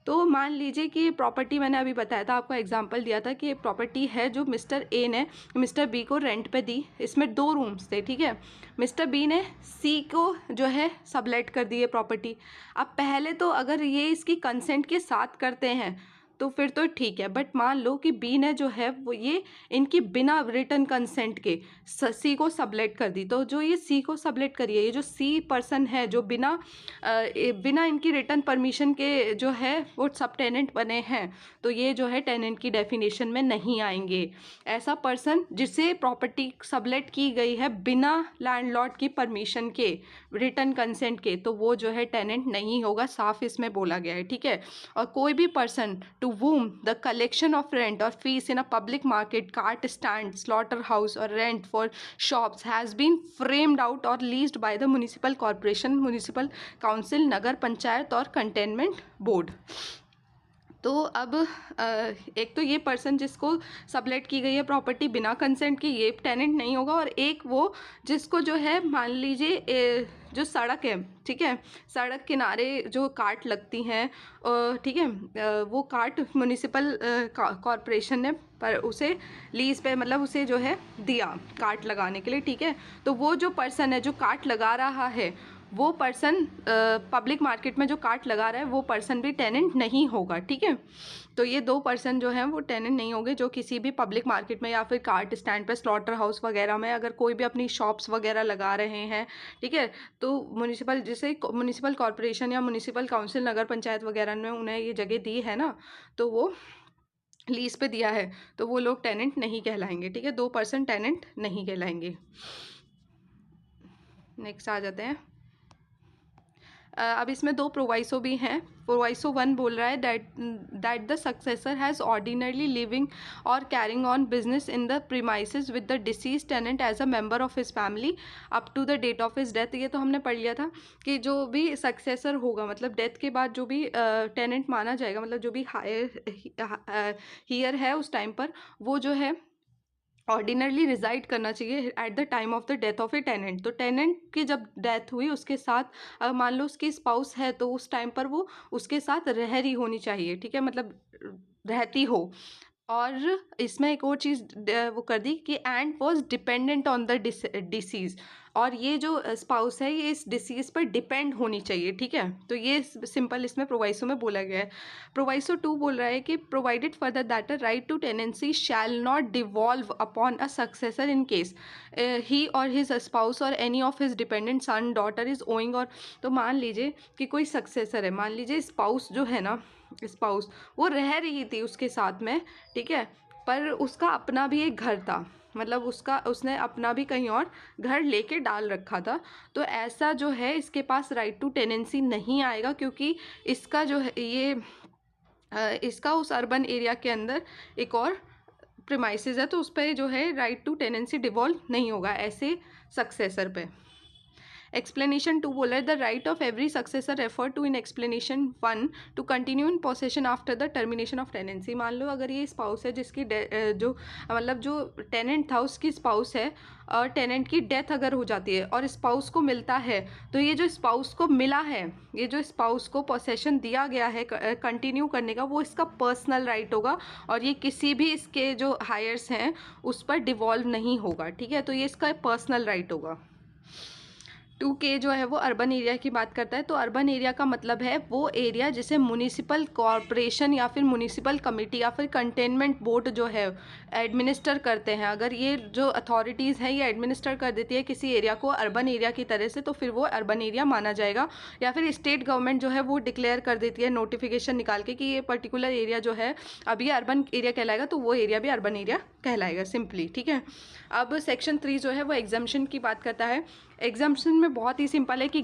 तो मान लीजिए कि ये प्रॉपर्टी मैंने अभी बताया था, आपको एग्जांपल दिया था कि ये प्रॉपर्टी है जो मिस्टर ए ने मिस्टर बी को रेंट पे दी। इसमें 2 रूम्स थे, ठीक है, मिस्टर बी ने सी को जो है सबलेट कर दी है प्रॉपर्टी। अब पहले तो अगर ये इसकी कंसेंट के साथ करते हैं तो फिर तो ठीक है, बट मान लो कि बी ने जो है वो ये इनकी बिना रिटन कंसेंट के सी को सबलेट कर दी। तो जो ये सी को सबलेट करी है, ये जो सी पर्सन है जो बिना इनकी रिटन परमिशन के जो है वो सब टेनेंट बने हैं, तो ये जो है टेनेंट की डेफिनेशन में नहीं आएंगे। ऐसा पर्सन जिसे प्रॉपर्टी सबलेट की गई है बिना लैंडलॉर्ड की परमिशन के, रिटन कंसेंट के, तो वो जो है टेनेंट नहीं होगा, साफ इसमें बोला गया है, ठीक है। और कोई भी person to whom the collection of rent or fees in a public market, cart stand, slaughterhouse or rent for shops has been framed out or leased by the municipal corporation, municipal council, nagar panchayat और cantonment board। तो अब एक तो ये person जिसको sublet की गई है प्रॉपर्टी बिना कंसेंट के, ये टेनेंट नहीं होगा। और एक वो जिसको जो है मान लीजिए जो सड़क है, ठीक है, सड़क किनारे जो काट लगती हैं, ठीक है, वो काट म्युनिसिपल कॉरपोरेशन ने पर उसे लीज पे मतलब उसे जो है दिया काट लगाने के लिए, ठीक है। तो वो जो पर्सन है जो काट लगा रहा है, वो पर्सन पब्लिक मार्केट में जो काट लगा रहा है वो पर्सन भी टेनेंट नहीं होगा, ठीक है। तो ये दो पर्सन जो हैं वो टेनेंट नहीं होंगे, जो किसी भी पब्लिक मार्केट में या फिर कार्ट स्टैंड पे, स्लॉटर हाउस वगैरह में अगर कोई भी अपनी शॉप्स वगैरह लगा रहे हैं, ठीक है। तो म्युनिसिपल जैसे म्युनिसिपल कॉरपोरेशन या म्युनिसिपल काउंसिल, नगर पंचायत वगैरह ने उन्हें ये जगह दी है ना, तो वो लीज पे दिया है, तो वो लोग टेनेंट नहीं कहलाएंगे, ठीक है। दो पर्सन टेनेंट नहीं कहलाएंगे। नेक्स्ट आ जाते हैं। अब इसमें दो प्रोवाइसो भी हैं। प्रोवाइसो 1 बोल रहा है that the successor has ordinarily living और carrying on business in the premises with the deceased tenant as a member of his family up to the date of his death. ये तो हमने पढ़ लिया था कि जो भी सक्सेसर होगा, मतलब डेथ के बाद जो भी टेनेंट माना जाएगा, मतलब जो भी हायर हीयर है उस टाइम पर, वो जो है ऑर्डिनरली रिजाइड करना चाहिए at the time of the death of a tenant. तो टेनेंट की जब डेथ हुई उसके साथ मान लो उसकी स्पाउस है, तो उस टाइम पर वो उसके साथ रह रही होनी चाहिए, ठीक है, मतलब रहती हो। और इसमें एक और चीज़ वो कर दी कि and was dependent on the disease. और ये जो स्पाउस है ये इस डिसीज़ पर डिपेंड होनी चाहिए, ठीक है। तो ये सिंपल इसमें प्रोवाइसो में बोला गया है। प्रोवाइसो 2 बोल रहा है कि provided further that a right to tenancy shall not devolve upon a successor in case he और हिज स्पाउस और any of his dependent son daughter is owing. और तो मान लीजिए कि कोई सक्सेसर है, मान लीजिए स्पाउस जो है ना, स्पाउस वो रह रही थी उसके साथ में, ठीक है, पर उसका अपना भी एक घर था, मतलब उसने अपना भी कहीं और घर लेके डाल रखा था। तो ऐसा जो है इसके पास राइट टू टेनेंसी नहीं आएगा, क्योंकि इसका जो है ये इसका उस अर्बन एरिया के अंदर एक और प्रीमाइसेस है, तो उस पर जो है राइट टू टेनेंसी डिवॉल्व नहीं होगा ऐसे सक्सेसर पे। एक्सप्लेनेशन 2 बोला है the right of every successor refer to in explanation 1 to continue in possession after the termination of tenancy. मान लो अगर ये स्पाउस है जिसकी जो मतलब जो टेनेंट था उसकी स्पाउस है, और टेनेंट की डेथ अगर हो जाती है और स्पाउस को मिलता है, तो ये जो स्पाउस को मिला है, ये जो स्पाउस को पोसेशन दिया गया है कंटिन्यू करने का, वो इसका पर्सनल राइट होगा और ये किसी भी इसके जो हायर्स हैं उस पर डिवॉल्व नहीं होगा, ठीक है। तो ये इसका पर्सनल राइट होगा। 2K जो है वो अर्बन एरिया की बात करता है। तो अर्बन एरिया का मतलब है वो एरिया जिसे म्युनिसिपल कॉरपोरेशन या फिर म्युनिसिपल कमेटी या फिर कंटेनमेंट बोर्ड जो है एडमिनिस्टर करते हैं। अगर ये जो अथॉरिटीज़ हैं ये एडमिनिस्टर कर देती है किसी एरिया को अर्बन एरिया की तरह से, तो फिर वो अर्बन एरिया माना जाएगा। या फिर स्टेट गवर्नमेंट जो है वो डिक्लेयर कर देती है नोटिफिकेशन निकाल के कि ये पर्टिकुलर एरिया जो है अब ये अर्बन एरिया कहलाएगा, तो वो एरिया भी अर्बन एरिया कहलाएगा सिंपली, ठीक है। अब सेक्शन 3 जो है वो एग्जाम्पशन की बात करता है। एग्जाम्पशन में बहुत ही सिंपल है कि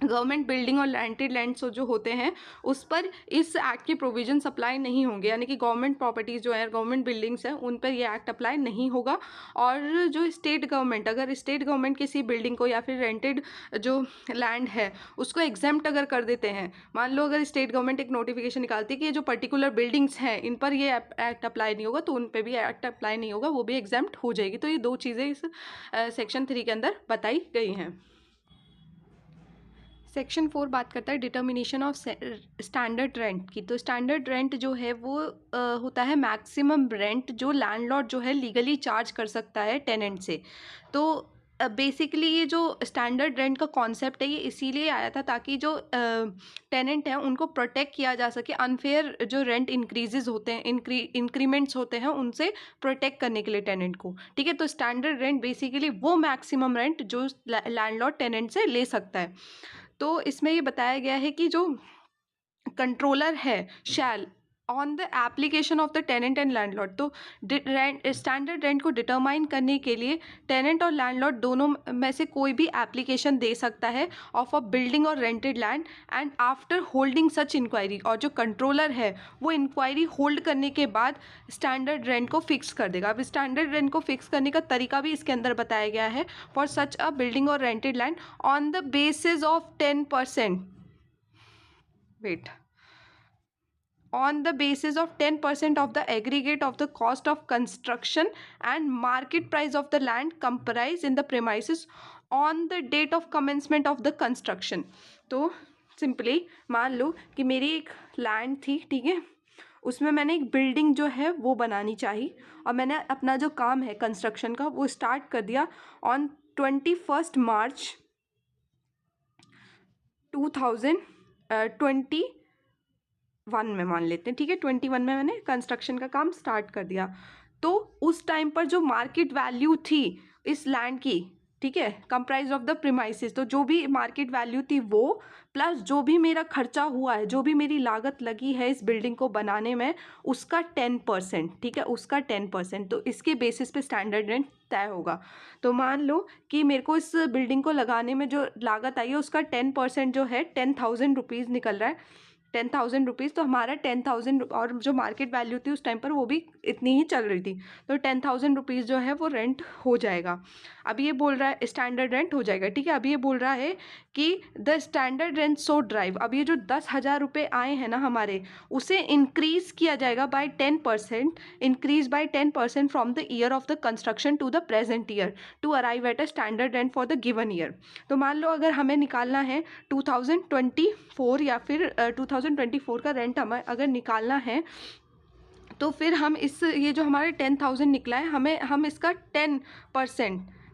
गवर्नमेंट बिल्डिंग और रेंटेड लैंड्स जो होते हैं उस पर इस एक्ट के प्रोविजन अप्लाई नहीं होंगे, यानी कि गवर्नमेंट प्रॉपर्टीज़ जो है, गवर्नमेंट बिल्डिंग्स हैं, उन पर ये एक्ट अप्लाई नहीं होगा। और जो स्टेट गवर्नमेंट, अगर स्टेट गवर्नमेंट किसी बिल्डिंग को या फिर रेंटेड जो लैंड है उसको एग्जेम्प्ट अगर कर देते हैं, मान लो अगर स्टेट गवर्नमेंट एक नोटिफिकेशन निकालती है कि ये जो पर्टिकुलर बिल्डिंग्स हैं इन पर ये एक्ट अप्लाई नहीं होगा, तो उन पर भी एक्ट अप्लाई नहीं होगा, वो भी एग्जेम्प्ट हो जाएगी। तो ये दो चीज़ें इस सेक्शन 3 के अंदर बताई गई हैं। सेक्शन 4 बात करता है डिटर्मिनेशन ऑफ स्टैंडर्ड रेंट की। तो स्टैंडर्ड रेंट जो है वो होता है मैक्सिमम रेंट जो लैंडलॉर्ड जो है लीगली चार्ज कर सकता है टेनेंट से। तो बेसिकली ये जो स्टैंडर्ड रेंट का कॉन्सेप्ट है ये इसीलिए आया था ताकि जो टेनेंट हैं उनको प्रोटेक्ट किया जा सके, अनफेयर जो रेंट इंक्रीजेज होते हैं, इंक्रीमेंट्स होते हैं, उनसे प्रोटेक्ट करने के लिए टेनेंट को, ठीक है। तो स्टैंडर्ड रेंट बेसिकली वो मैक्सिमम रेंट जो लैंडलॉर्ड टेनेंट से ले सकता है। तो इसमें ये बताया गया है कि जो कंट्रोलर है shall on the application of the tenant and landlord, तो स्टैंडर्ड रेंट को डिटरमाइन करने के लिए टेनेंट और लैंडलॉर्ड दोनों में से कोई भी एप्लीकेशन दे सकता है ऑफ अ बिल्डिंग और rented land and after holding such inquiry. और जो कंट्रोलर है वो इंक्वायरी होल्ड करने के बाद स्टैंडर्ड रेंट को फिक्स कर देगा। अब स्टैंडर्ड रेंट को फिक्स करने का तरीका भी इसके अंदर बताया गया है। फॉर सच अ बिल्डिंग और rented land on the basis of 10%, wait, on the basis of 10% of the aggregate of the cost of construction and market price of the land comprised in the premises on the date of commencement of the construction. तो simply मान लो कि मेरी एक land थी, ठीक है, उसमें मैंने एक बिल्डिंग जो है वो बनानी चाहिए और मैंने अपना जो काम है कंस्ट्रक्शन का वो स्टार्ट कर दिया ऑन 21 मार्च 2021 में, मान लेते हैं, ठीक है, 21 में मैंने कंस्ट्रक्शन का काम स्टार्ट कर दिया। तो उस टाइम पर जो मार्केट वैल्यू थी इस लैंड की, ठीक है, कंप्राइज ऑफ द प्रीमाइसेस, तो जो भी मार्केट वैल्यू थी वो प्लस जो भी मेरा खर्चा हुआ है, जो भी मेरी लागत लगी है इस बिल्डिंग को बनाने में, उसका 10%, ठीक है, उसका 10%, तो इसके बेसिस पे स्टैंडर्ड रेंट तय होगा। तो मान लो कि मेरे को इस बिल्डिंग को लगाने में जो लागत आई है उसका 10% जो है 10,000 रुपीज़ निकल रहा है, 10,000 रुपीज़। तो हमारा 10,000 और जो मार्केट वैल्यू थी उस टाइम पर वो भी इतनी ही चल रही थी, तो 10,000 रुपीज़ जो है वो रेंट हो जाएगा। अब ये बोल रहा है स्टैंडर्ड रेंट हो जाएगा, ठीक है। अब ये बोल रहा है कि the standard rent so drive, अब ये जो 10,000 रुपये आए हैं ना हमारे, उसे इंक्रीज़ किया जाएगा by 10%, increase by 10% from the year of the construction to the present year to arrive at a standard rent for the given year. तो मान लो अगर हमें निकालना है 2024 या फिर 2024 का रेंट हमें अगर निकालना है, तो फिर हम इस ये जो हमारे 10,000 निकला है, हम इसका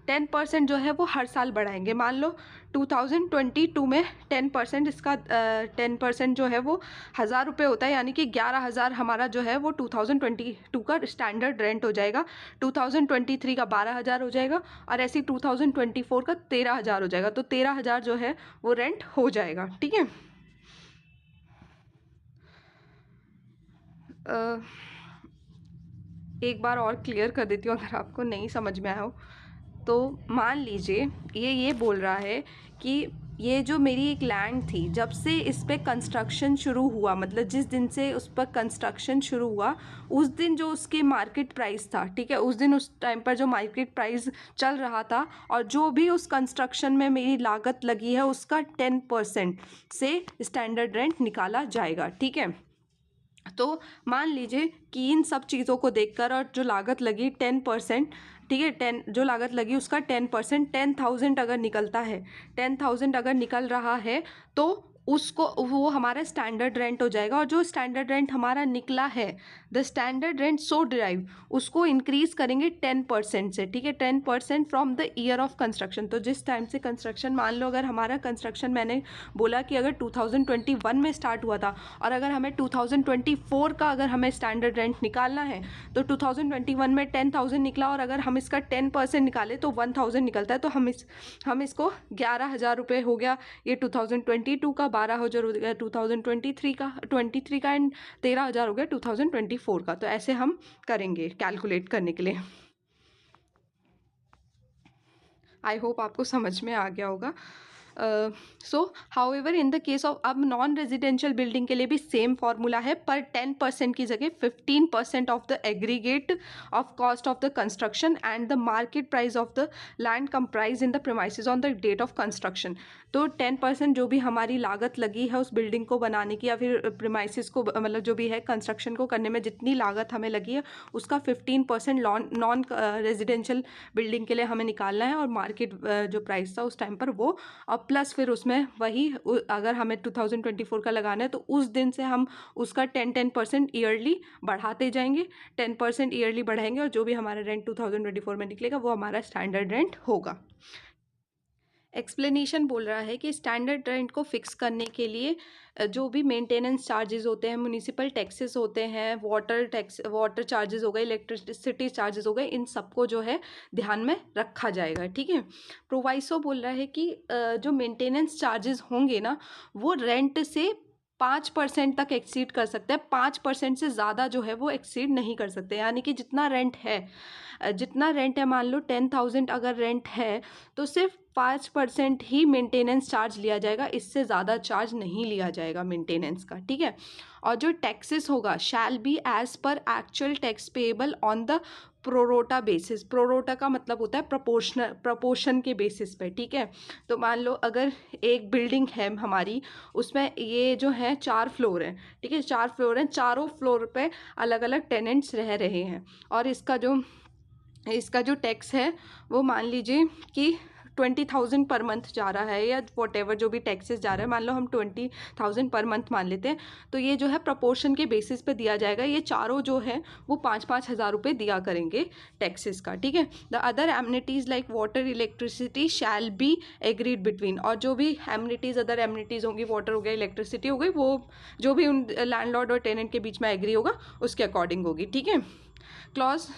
10% जो है वो हर साल बढ़ाएंगे। मान लो 2022 में 10% इसका 10% जो है वो 1,000 रुपये होता है, यानी कि 11,000 हमारा जो है वो 2022 का स्टैंडर्ड रेंट हो जाएगा, 2023 का 12,000 हो जाएगा और ऐसे 2024 का 13,000 हो जाएगा। तो 13,000 जो है वो रेंट हो जाएगा, ठीक है। एक बार और क्लियर कर देती हूँ अगर आपको नहीं समझ में आया हो। तो मान लीजिए ये बोल रहा है कि ये जो मेरी एक लैंड थी, जब से इस पर कंस्ट्रक्शन शुरू हुआ, मतलब जिस दिन से उस पर कंस्ट्रक्शन शुरू हुआ उस दिन जो उसकी मार्केट प्राइस था, ठीक है, उस दिन उस टाइम पर जो मार्केट प्राइस चल रहा था और जो भी उस कंस्ट्रक्शन में मेरी लागत लगी है उसका 10% से स्टैंडर्ड रेंट निकाला जाएगा, ठीक है। तो मान लीजिए कि इन सब चीज़ों को देखकर और जो लागत लगी 10%, ठीक है, 10 जो लागत लगी उसका 10%, 10,000 अगर निकलता है, 10,000 अगर निकल रहा है तो उसको वो हमारा स्टैंडर्ड रेंट हो जाएगा। और जो स्टैंडर्ड रेंट हमारा निकला है, the standard rent so derive, उसको इंक्रीज़ करेंगे 10% से, ठीक है, 10% from the year of construction. तो जिस टाइम से कंस्ट्रक्शन, मान लो अगर हमारा कंस्ट्रक्शन, मैंने बोला कि अगर 2021 में स्टार्ट हुआ था और अगर हमें 2024 का अगर हमें स्टैंडर्ड रेंट निकालना है तो 2021 में 10,000 निकला और अगर हम इसका 10% निकालें तो 1,000 निकलता है। तो हम इसको 11,000 रुपये हो गया, ये 2022 का, 12,000 हो गया 2023 का एंड 13,000 हो गया 2024 का। तो ऐसे हम करेंगे कैलकुलेट करने के लिए। आई होप आपको समझ में आ गया होगा। सो however in the case of, अब नॉन रेजिडेंशियल बिल्डिंग के लिए भी सेम फार्मूला है, पर 10% की जगह 15% of the aggregate of cost of the construction and the market price of the land comprised in the premises on the date of construction. तो 10% जो भी हमारी लागत लगी है उस बिल्डिंग को बनाने की या फिर प्रीमाइसेस को, मतलब जो भी है कंस्ट्रक्शन को करने में जितनी लागत हमें लगी है उसका 15% नॉन रेजिडेंशियल बिल्डिंग के लिए हमें निकालना है और मार्केट जो प्राइस था उस टाइम पर वो, अब प्लस फिर उसमें वही अगर हमें 2024 का लगाना है तो उस दिन से हम उसका 10% ईयरली बढ़ाते जाएंगे, 10% ईयरली बढ़ाएंगे और जो भी हमारा रेंट 2024 में निकलेगा वो हमारा स्टैंडर्ड रेंट होगा। एक्सप्लेनेशन बोल रहा है कि स्टैंडर्ड रेंट को फिक्स करने के लिए जो भी मेंटेनेंस चार्जेस होते हैं, म्यूनिसिपल टैक्सेस होते हैं, वाटर चार्जेस हो गए, इलेक्ट्रिसिटी चार्जेस हो गए, इन सबको जो है ध्यान में रखा जाएगा, ठीक है। प्रोवाइसो बोल रहा है कि जो मेंटेनेंस चार्जेस होंगे ना वो रेंट से 5% तक एक्सीड कर सकते हैं, 5% से ज़्यादा जो है वो एक्सीड नहीं कर सकते। यानी कि जितना रेंट है, मान लो 10,000 अगर रेंट है तो सिर्फ 5% ही मेंटेनेंस चार्ज लिया जाएगा, इससे ज़्यादा चार्ज नहीं लिया जाएगा मेंटेनेंस का, ठीक है। और जो टैक्सेस होगा shall be as per actual tax payable on the pro rata basis. Pro rata का मतलब होता है प्रपोर्शन के बेसिस पे, ठीक है। तो मान लो अगर एक बिल्डिंग है हमारी, उसमें ये जो है 4 फ्लोर हैं, ठीक है, 4 फ्लोर हैं, चारों फ्लोर पे अलग अलग टेनेंट्स रह रहे हैं, और इसका जो टैक्स है वो मान लीजिए कि 20,000 पर मंथ जा रहा है, या वॉट एवर जो भी टैक्सेस जा रहा है, मान लो हम 20,000 पर मंथ मान लेते हैं। तो ये जो है प्रपोर्शन के बेसिस पे दिया जाएगा। ये चारों जो है वो 5-5 हज़ार रुपये दिया करेंगे टैक्सेस का, ठीक है। The other amenities like water electricity shall be agreed between, और जो भी एमनिटीज़ अदर एमनिटीज़ होंगी, वाटर हो गया, इलेक्ट्रिसिटी हो गई, वो जो भी उन लैंडलॉर्ड और टेनेंट के बीच में एग्री होगा उसके अकॉर्डिंग होगी, ठीक है। क्लॉज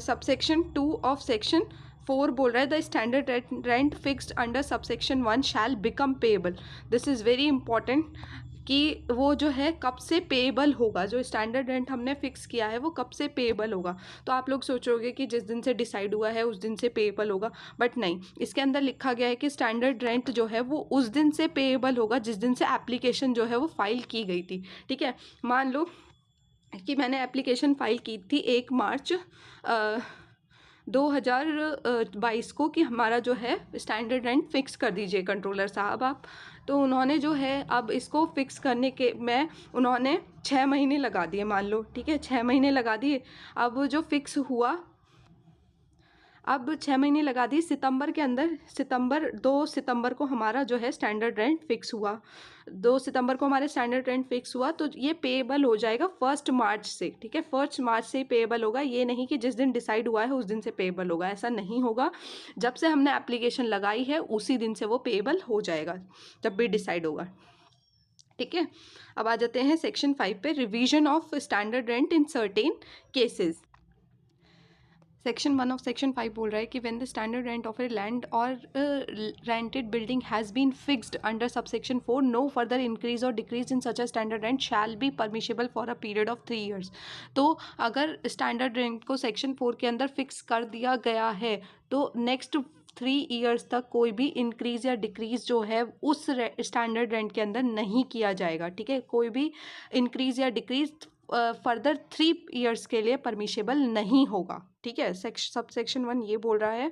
सबसेक्शन 2 ऑफ सेक्शन 4 बोल रहा है the standard rent fixed under subsection 1 shell become payable. This is very important कि वो जो है कब से पेएबल होगा, जो स्टैंडर्ड रेंट हमने फिक्स किया है वो कब से पेएबल होगा। तो आप लोग सोचोगे कि जिस दिन से डिसाइड हुआ है उस दिन से पेएबल होगा, बट नहीं, इसके अंदर लिखा गया है कि स्टैंडर्ड रेंट जो है वो उस दिन से पेएबल होगा जिस दिन से एप्लीकेशन जो है वो फाइल की गई थी, ठीक है। मान लो कि मैंने एप्लीकेशन फ़ाइल की थी 1 मार्च 2022 को कि हमारा जो है स्टैंडर्ड रेंट फ़िक्स कर दीजिए कंट्रोलर साहब आप। तो उन्होंने जो है अब इसको फ़िक्स करने के में उन्होंने 6 महीने लगा दिए, मान लो, ठीक है, 6 महीने लगा दिए। अब जो फ़िक्स हुआ, अब 6 महीने लगा दिए, सितंबर के अंदर, 2 सितंबर को हमारा जो है स्टैंडर्ड रेंट फिक्स हुआ। 2 सितंबर को हमारे स्टैंडर्ड रेंट फिक्स हुआ, तो ये पेएबल हो जाएगा 1 मार्च से, ठीक है। 1 मार्च से पेएबल होगा, ये नहीं कि जिस दिन डिसाइड हुआ है उस दिन से पेएबल होगा, ऐसा नहीं होगा। जब से हमने एप्लीकेशन लगाई है उसी दिन से वो पेएबल हो जाएगा, जब भी डिसाइड होगा, ठीक है। अब आ जाते हैं सेक्शन 5 पे, revision of standard rent in certain cases. Section 1 of section 5 बोल रहा है कि when the standard rent of a land और rented building has been fixed under subsection 4 no further increase और decrease in such a standard rent shall be permissible for a period of 3 years. तो अगर standard rent को section 4 के अंदर fix कर दिया गया है तो नेक्स्ट 3 ईयर्स तक कोई भी इंक्रीज या डिक्रीज जो है उस स्टैंडर्ड रेंट के अंदर नहीं किया जाएगा, ठीक है। कोई भी इंक्रीज या डिक्रीज फर्दर 3 ईयर्स के लिए परमिशेबल नहीं होगा, ठीक है। सबसेक्शन 1 ये बोल रहा है।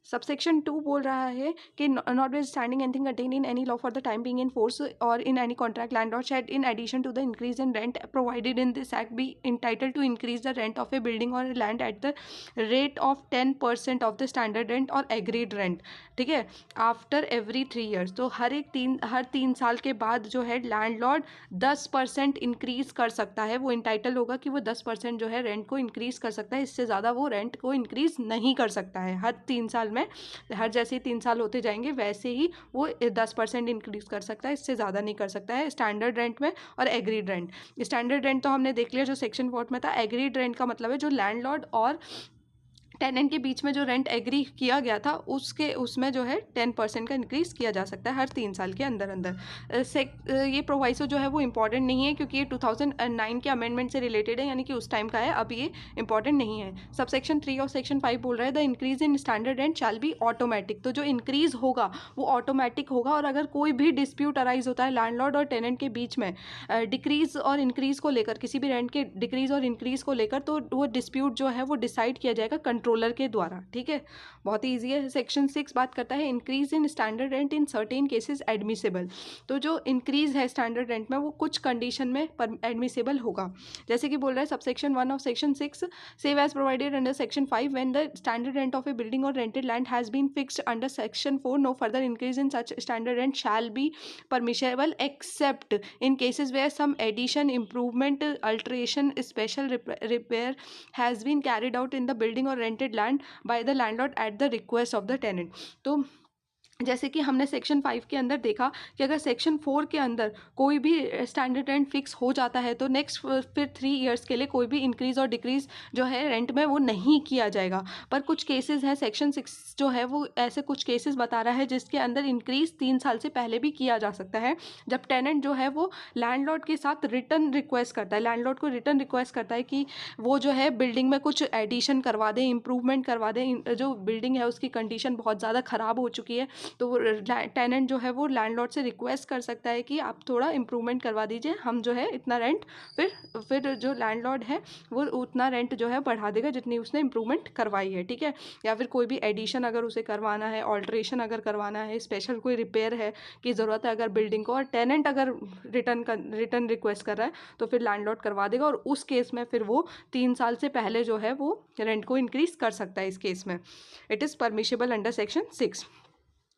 सबसेक्शन 2 बोल रहा है कि notwithstanding anything contain in any law for the time being in force और in any contract landlord shall in addition to the increase in rent provided in this act be entitled to increase the rent of a building और land at the rate of 10% of the standard rent और agreed rent, ठीक है, after every 3 years. तो हर 3 साल के बाद जो है लैंडलॉर्ड 10% इंक्रीज कर सकता है, वो इंटाइटल होगा कि वो 10% जो है रेंट को इंक्रीज कर सकता है, इससे ज़्यादा वो रेंट को इंक्रीज नहीं कर सकता है। हर 3 साल में, हर जैसे ही 3 साल होते जाएंगे वैसे ही वो 10% इंक्रीज कर सकता है, इससे ज़्यादा नहीं कर सकता है स्टैंडर्ड रेंट में और एग्रीड रेंट। स्टैंडर्ड रेंट तो हमने देख लिया जो सेक्शन 4 में था। एग्रीड रेंट का मतलब है जो लैंडलॉर्ड और टेनेंट के बीच में जो रेंट एग्री किया गया था उसमें जो है 10% का इंक्रीज़ किया जा सकता है हर 3 साल के अंदर अंदर। ये प्रोवाइसो जो है वो इम्पॉर्टेंट नहीं है क्योंकि ये 2009 के अमेंडमेंट से रिलेटेड है, यानी कि उस टाइम का है, अब ये इंपॉर्टेंट नहीं है। सबसेक्शन 3 और सेक्शन 5 बोल रहा है the increase in standard rent shall B automatic. तो जो इंक्रीज़ होगा वो ऑटोमेटिक होगा, और अगर कोई भी डिस्प्यूट अराइज होता है लैंडलॉर्ड और टेनेंट के बीच में डिक्रीज़ और इंक्रीज़ को लेकर, किसी भी रेंट के डिक्रीज़ और इंक्रीज़ को लेकर, तो वो डिस्प्यूट जो है वो डिसाइड किया जाएगा कंट्रोलर के द्वारा, ठीक है। बहुत ही ईजी है। सेक्शन 6 बात करता है increase in standard rent in certain cases admissible. तो जो इंक्रीज है स्टैंडर्ड रेंट में वो कुछ कंडीशन में एडमिसिबल होगा, जैसे कि बोल रहा है subsection 1 of section 6 save as provided under section 5 when the standard rent of a building और rented land has been fixed under section 4 no further increase in such standard rent shall be permissible except in cases where some addition, improvement, alteration, special repair has been carried out in the building और rented land by the landlord at the request of the tenant। तो जैसे कि हमने section 5 के अंदर देखा कि अगर सेक्शन 4 के अंदर कोई भी स्टैंडर्ड रेंट फिक्स हो जाता है तो नेक्स्ट फिर 3 ईयर्स के लिए कोई भी इंक्रीज़ और डिक्रीज़ जो है रेंट में वो नहीं किया जाएगा। पर कुछ केसेस हैं, सेक्शन 6 जो है वो ऐसे कुछ केसेस बता रहा है जिसके अंदर इंक्रीज़ 3 साल से पहले भी किया जा सकता है, जब टेनेंट जो है वो लैंडलॉर्ड के साथ रिटर्न रिक्वेस्ट करता है, लैंडलॉर्ड को रिटर्न रिक्वेस्ट करता है कि वो जो है बिल्डिंग में कुछ एडिशन करवा दें, इम्प्रूवमेंट करवा दें, जो बिल्डिंग है उसकी कंडीशन बहुत ज़्यादा ख़राब हो चुकी है, तो वो टेनेंट जो है वो लैंडलॉर्ड से रिक्वेस्ट कर सकता है कि आप थोड़ा इम्प्रूवमेंट करवा दीजिए, हम जो है इतना रेंट फिर जो लैंडलॉर्ड है वो उतना रेंट जो है बढ़ा देगा जितनी उसने इम्प्रूवमेंट करवाई है, ठीक है। या फिर कोई भी एडिशन अगर उसे करवाना है, ऑल्ट्रेशन अगर करवाना है, स्पेशल कोई रिपेयर है की ज़रूरत है अगर बिल्डिंग को, और टेनेंट अगर रिटर्न रिक्वेस्ट कर रहा है तो फिर लैंडलॉर्ड करवा देगा, और उस केस में फिर वो 3 साल से पहले जो है वो रेंट को इंक्रीज कर सकता है। इस केस में it is permissible under section 6।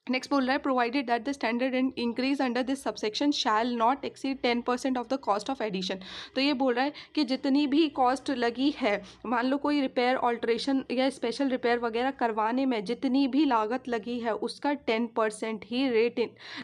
Next बोल रहा है provided that the standard rent increase under this subsection shall not exceed 10% of the cost of addition. तो ये बोल रहा है कि जितनी भी कॉस्ट लगी है, मान लो कोई रिपेयर, ऑल्ट्रेशन या स्पेशल रिपेयर वगैरह करवाने में जितनी भी लागत लगी है उसका 10% ही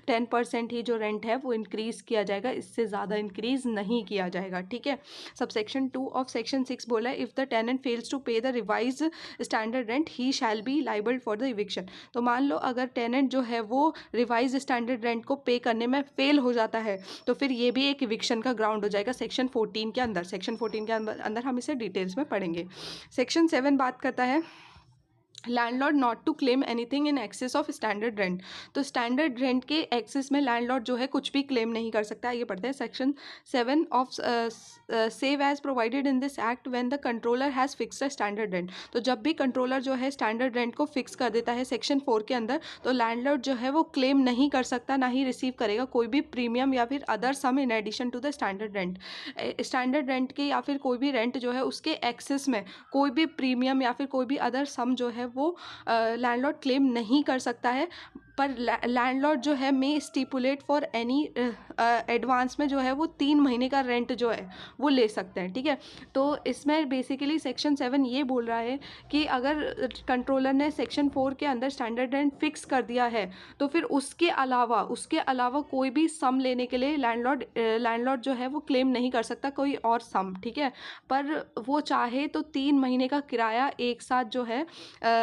10% ही जो रेंट है वो इंक्रीज किया जाएगा, इससे ज़्यादा इंक्रीज नहीं किया जाएगा, ठीक है। सबसेक्शन 2 ऑफ सेक्शन 6 बोला है if the tenant fails to pay the revise standard rent he shall be liable for the eviction. तो मान लो अगर टेनेंट जो है वो रिवाइज स्टैंडर्ड रेंट को पे करने में फेल हो जाता है तो फिर ये भी एक इविक्शन का ग्राउंड हो जाएगा सेक्शन 14 के अंदर। सेक्शन 14 के अंदर हम इसे डिटेल्स में पढ़ेंगे। सेक्शन 7 बात करता है landlord not to claim anything in excess of standard rent. तो स्टैंडर्ड रेंट के एक्सेस में लैंडलॉर्ड जो है कुछ भी क्लेम नहीं कर सकता है। ये पढ़ते हैं section 7 of save as provided in this act when the controller has fixed a standard rent. तो जब भी कंट्रोलर जो है स्टैंडर्ड रेंट को फिक्स कर देता है सेक्शन 4 के अंदर, तो लैंडलॉर्ड जो है वो क्लेम नहीं कर सकता, ना ही रिसीव करेगा कोई भी प्रीमियम या फिर other sum in addition to the standard rent. Standard rent के या फिर कोई भी रेंट जो है उसके एक्सेस में कोई भी प्रीमियम या फिर कोई भी अदर सम जो है वो लैंडलॉर्ड क्लेम नहीं कर सकता है। पर लैंडलॉर्ड जो है मे स्टिपुलेट फॉर एनी एडवांस में जो है वो 3 महीने का रेंट जो है वो ले सकते हैं, ठीक है। तो इसमें बेसिकली सेक्शन 7 ये बोल रहा है कि अगर कंट्रोलर ने सेक्शन 4 के अंदर स्टैंडर्ड रेंट फिक्स कर दिया है तो फिर उसके अलावा कोई भी सम लेने के लिए लैंडलॉर्ड जो है वो क्लेम नहीं कर सकता कोई और सम, ठीक है। पर वो चाहे तो 3 महीने का किराया एक साथ जो है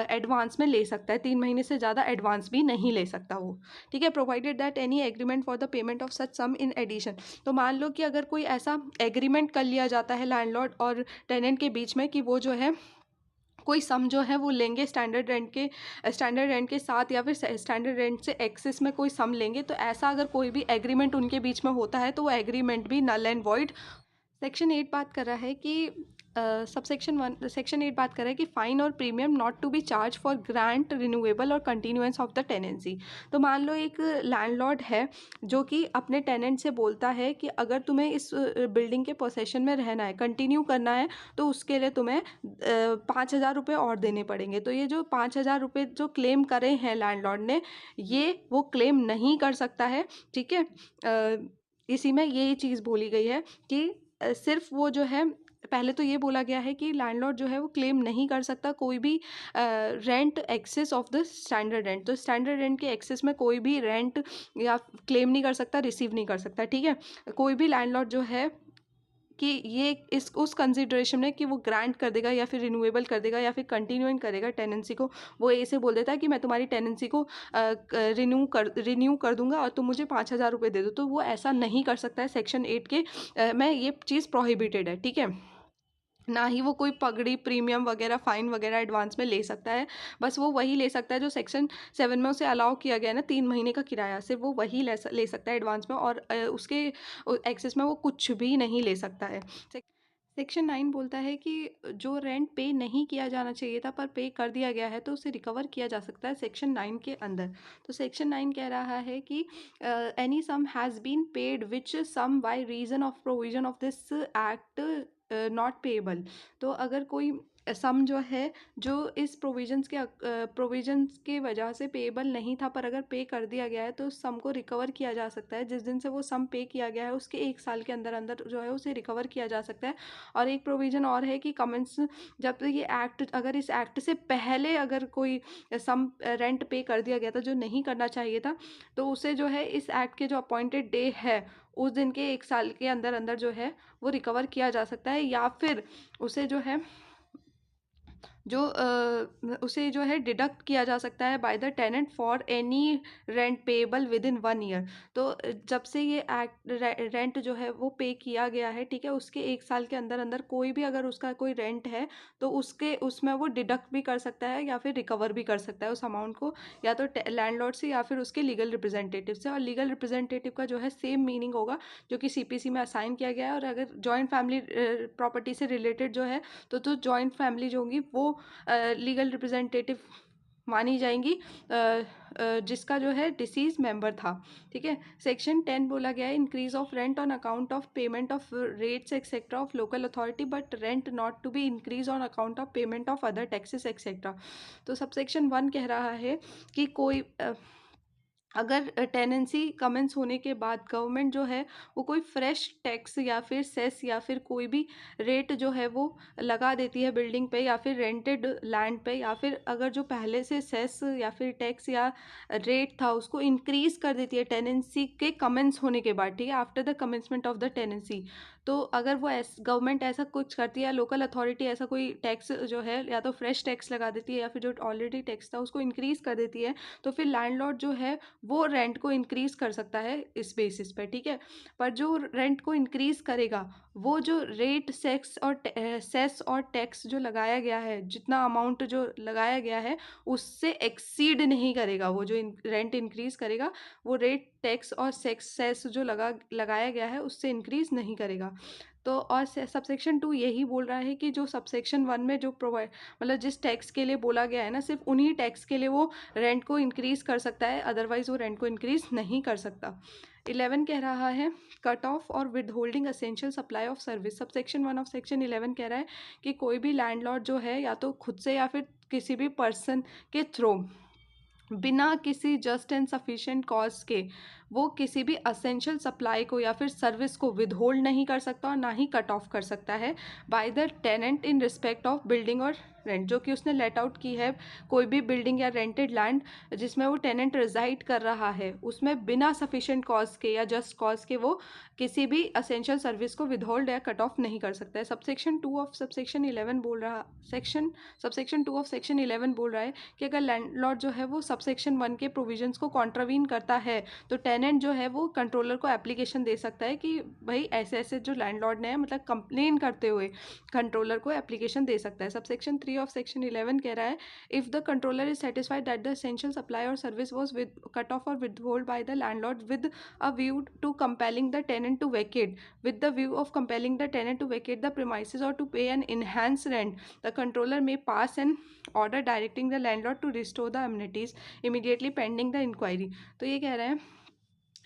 एडवांस में ले सकता है, 3 महीने से ज़्यादा एडवांस भी नहीं ले सकता वो, ठीक है। Provided that any agreement for the payment of such sum in addition. तो मान लो कि अगर कोई ऐसा एग्रीमेंट कर लिया जाता है लैंडलॉर्ड और टेनेंट के बीच में कि वो जो है कोई सम जो है वो लेंगे स्टैंडर्ड रेंट के साथ या फिर स्टैंडर्ड रेंट से एक्सेस में कोई सम लेंगे, तो ऐसा अगर कोई भी एग्रीमेंट उनके बीच में होता है तो वो एग्रीमेंट भी नल एंड वॉइड। सेक्शन 8 बात कर रहा है कि सेक्शन 8 बात कर रहा है कि फाइन और premium not to be charge for grant renewable और कंटिन्यूएंस ऑफ द टेनेंसी। तो मान लो एक लैंडलॉर्ड है जो कि अपने टेनेंट से बोलता है कि अगर तुम्हें इस बिल्डिंग के पोसेशन में रहना है, कंटिन्यू करना है, तो उसके लिए तुम्हें 5,000 रुपये और देने पड़ेंगे। तो ये जो 5,000 रुपये जो क्लेम करे हैं लैंडलॉर्ड ने, ये वो क्लेम नहीं कर सकता है, ठीक है। इसी में यही चीज़ बोली गई है कि सिर्फ वो जो है, पहले तो ये बोला गया है कि लैंडलॉर्ड जो है वो क्लेम नहीं कर सकता कोई भी rent excess of the standard rent. तो स्टैंडर्ड रेंट के एक्सेस में कोई भी रेंट या क्लेम नहीं कर सकता, रिसीव नहीं कर सकता, ठीक है। कोई भी लैंडलॉर्ड जो है कि ये इस उस कंसिडरेशन में कि वो ग्रांट कर देगा या फिर रिन्यूएबल कर देगा या फिर कंटिन्यूइंग करेगा टेनेंसी को, वो ऐसे बोल देता है कि मैं तुम्हारी टेनेंसी को रिन्यू कर दूंगा और तुम मुझे 5,000 रुपये दे दो, तो वो ऐसा नहीं कर सकता है। सेक्शन 8 के में ये चीज़ प्रोहिबिटेड है, ठीक है। ना ही वो कोई पगड़ी, प्रीमियम वगैरह, फाइन वगैरह एडवांस में ले सकता है। बस वो वही ले सकता है जो सेक्शन 7 में उसे अलाउ किया गया है ना, 3 महीने का किराया, सिर्फ वो वही ले सकता है एडवांस में, और उसके एक्सेस में वो कुछ भी नहीं ले सकता है। सेक्शन 9 बोलता है कि जो रेंट पे नहीं किया जाना चाहिए था पर पे कर दिया गया है तो उसे रिकवर किया जा सकता है सेक्शन 9 के अंदर। तो सेक्शन 9 कह रहा है कि any sum has been paid which sum by reason of provision of this act not payable. तो अगर कोई सम जो है जो इस प्रोविजंस के वजह से पेएबल नहीं था पर अगर पे कर दिया गया है तो उस सम को रिकवर किया जा सकता है। जिस दिन से वो सम पे किया गया है उसके 1 साल के अंदर अंदर जो है उसे रिकवर किया जा सकता है। और एक प्रोविज़न और है कि कमेंस, जब ये एक्ट, अगर इस एक्ट से पहले अगर कोई सम रेंट पे कर दिया गया था जो नहीं करना चाहिए था, तो उसे जो है इस एक्ट के जो अपॉइंटेड डे है उस दिन के 1 साल के अंदर अंदर जो है वो रिकवर किया जा सकता है, या फिर उसे जो है जो उसे जो है डिडक्ट किया जा सकता है by the tenant for any rent payable within 1 year. तो जब से ये रेंट जो है वो पे किया गया है, ठीक है, उसके 1 साल के अंदर अंदर कोई भी अगर उसका कोई रेंट है तो उसके उसमें वो डिडक्ट भी कर सकता है या फिर रिकवर भी कर सकता है उस अमाउंट को, या तो लैंडलॉर्ड से या फिर उसके लीगल रिप्रेजेंटेटिव से। और लीगल रिप्रेजेंटेटिव का जो है सेम मीनिंग होगा जो कि सीपीसी में असाइन किया गया है। और अगर जॉइंट फैमिली प्रॉपर्टी से रिलेटेड जो है तो जॉइंट फैमिली जो होंगी वो लीगल रिप्रेजेंटेटिव मानी जाएंगी जिसका जो है डिसीज मेंबर था, ठीक है। सेक्शन 10 बोला गया है, increase of rent on account of payment of rates etcetera of local authority but rent not to be increase on account of payment of other taxes etcetera. तो सबसेक्शन 1 कह रहा है कि कोई अगर टेनेंसी कमेंस होने के बाद गवर्नमेंट जो है वो कोई फ्रेश टैक्स या फिर सेस या फिर कोई भी रेट जो है वो लगा देती है बिल्डिंग पे या फिर रेंटेड लैंड पे, या फिर अगर जो पहले से सेस या फिर टैक्स या रेट था उसको इंक्रीज कर देती है टेनेंसी के कमेंस होने के बाद, ठीक है, after the commencement of the tenancy. तो अगर वो गवर्नमेंट ऐसा कुछ करती है या लोकल अथॉरिटी ऐसा कोई टैक्स जो है या तो फ्रेश टैक्स लगा देती है या फिर जो ऑलरेडी टैक्स था उसको इंक्रीज कर देती है, तो फिर लैंडलॉर्ड जो है वो रेंट को इंक्रीज कर सकता है इस बेसिस पर, ठीक है। पर जो रेंट को इंक्रीज करेगा वो जो रेट सेस और टैक्स जो लगाया गया है, जितना अमाउंट जो लगाया गया है उससे एक्सीड नहीं करेगा। वो जो रेंट इंक्रीज करेगा वो रेट टैक्स और सेस जो लगाया गया है उससे इंक्रीज नहीं करेगा। तो और सबसेक्शन 2 यही बोल रहा है कि जो सबसेक्शन 1 में जो प्रोवाइड मतलब जिस टैक्स के लिए बोला गया है ना, सिर्फ उन्हीं टैक्स के लिए वो रेंट को इंक्रीज कर सकता है, अदरवाइज वो रेंट को इंक्रीज नहीं कर सकता। 11 कह रहा है कट ऑफ और with holding essential supply of service. Subsection 1 of section 11 कह रहा है कि कोई भी लैंडलॉर्ड जो है या तो खुद से या फिर किसी भी पर्सन के थ्रू बिना किसी जस्ट एंड सफिशिएंट कॉज के वो किसी भी असेंशियल सप्लाई को या फिर सर्विस को विदहोल्ड नहीं कर सकता और ना ही कट ऑफ कर सकता है by the tenant in respect of building और रेंट, जो कि उसने लेट आउट की है कोई भी बिल्डिंग या रेंटेड लैंड जिसमें वो टेनेंट रिजाइड कर रहा है उसमें बिना सफिशिएंट कॉज के या जस्ट कॉज के वो किसी भी असेंशियल सर्विस को विदहोल्ड या कट ऑफ नहीं कर सकता है। सबसेक्शन 2 ऑफ सबसेक्शन 11 बोल रहा सबसेक्शन 2 ऑफ सेक्शन 11 बोल रहा है कि अगर लैंडलॉर्ड जो है वो सबसेक्शन 1 के प्रोविजंस को कॉन्ट्रावीन करता है तो टेनेंट जो है वो कंट्रोलर को एप्लीकेशन दे सकता है कि भाई ऐसे ऐसे जो लैंडलॉर्ड ने मतलब कंप्लेन करते हुए कंट्रोलर को एप्लीकेशन दे सकता है। सबसेक्शन 3 ऑफ सेक्शन 11 कह रहा है if the controller is satisfied that the essential supply और service was with cut off और withhold by the landlord with a view to compelling the tenant to vacate with the view of compelling the tenant to vacate the premises or to pay an enhanced rent, the controller may pass an order directing the landlord to restore the amenities immediately pending the inquiry। तो ये कह रहे हैं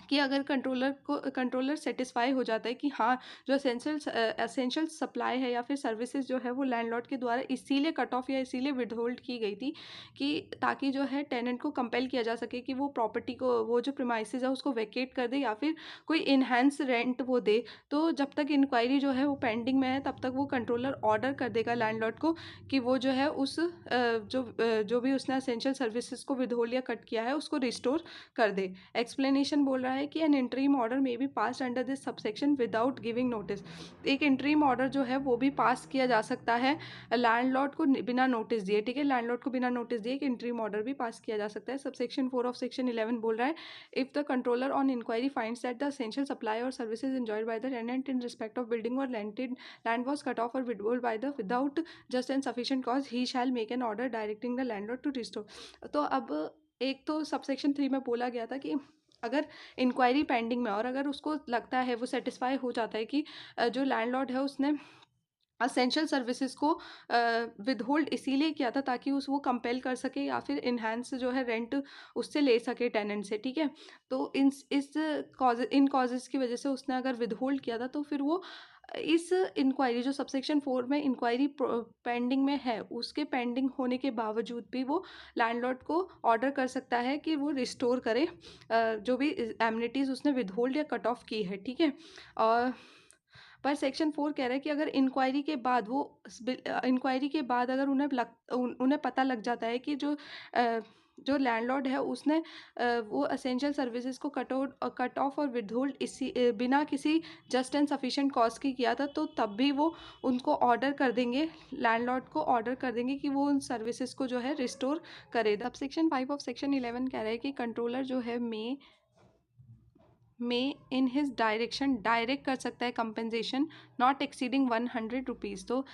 कि अगर controller satisfy हो जाता है कि हाँ जो एसेंशियल सप्लाई है या फिर सर्विसेज जो है वो लैंडलॉर्ड के द्वारा इसीलिए कट ऑफ या इसीलिए विदहोल्ड की गई थी कि ताकि जो है टेनेंट को कंपेल किया जा सके कि वो प्रॉपर्टी को वो जो प्रीमाइसेस है उसको वैकेट कर दे या फिर कोई इन्हेंस रेंट वो दे, तो जब तक इंक्वायरी जो है वो पेंडिंग में है तब तक वो कंट्रोलर ऑर्डर कर देगा लैंडलॉर्ड को कि वो जो है उस जो भी उसने एसेंशियल सर्विसेज को विदहोल्ड या कट किया है उसको रिस्टोर कर दे। एक्सप्लेनेशन बोल रहा है कि एन इंटरिम ऑर्डर में भी pass under this subsection without giving notice. एक इंटरिम ऑर्डर जो है वो भी पास किया जा सकता है लैंडलॉर्ड को बिना नोटिस दिए, ठीक है, लैंडलॉर्ड को बिना नोटिस दिए एक इंटरिम ऑर्डर भी पास किया जा सकता है। सबसेक्शन 4 ऑफ सेक्शन 11 बोल रहा है if the controller on inquiry finds that the essential supply और services enjoyed by the tenant in respect of building और rented land was cut off और withhold by the without just and sufficient cause he shall make an order directing the landlord to restore. तो अब एक तो subsection 3 में बोला गया था कि अगर इंक्वायरी पेंडिंग में और अगर उसको लगता है वो सेटिस्फाई हो जाता है कि जो लैंडलॉर्ड है उसने असेंशियल सर्विसेज को विदहोल्ड इसीलिए किया था ताकि उस वो कंपेल कर सके या फिर इन्हांस जो है रेंट उससे ले सके टेनेंट से, ठीक है। तो इन कॉजेज की वजह से उसने अगर विदहोल्ड किया था तो फिर वो इस इंक्वायरी जो सबसेक्शन 4 में इंक्वायरी पेंडिंग में है उसके पेंडिंग होने के बावजूद भी वो लैंडलॉर्ड को ऑर्डर कर सकता है कि वो रिस्टोर करे जो भी एमिनिटीज़ उसने विदहोल्ड या कट ऑफ की है, ठीक है। और पर सेक्शन 4 कह रहा है कि अगर इंक्वायरी के बाद वो इंक्वायरी के बाद अगर उन्हें पता लग जाता है कि जो जो लैंडलॉर्ड है उसने वो एसेंशियल सर्विसेज को कट ऑफ और विदहोल्ड इसी बिना किसी जस्ट एंड सफिशिएंट कॉज की किया था, तो तब भी वो उनको ऑर्डर कर देंगे, लैंडलॉर्ड को ऑर्डर कर देंगे कि वो उन सर्विसेज को जो है रिस्टोर करे। अब सेक्शन 5 ऑफ सेक्शन 11 कह रहा है कि कंट्रोलर जो है में इन हिज डायरेक्शन डायरेक्ट कर सकता है कंपेंसेशन नॉट एक्सीडिंग 100 रुपीज़। तो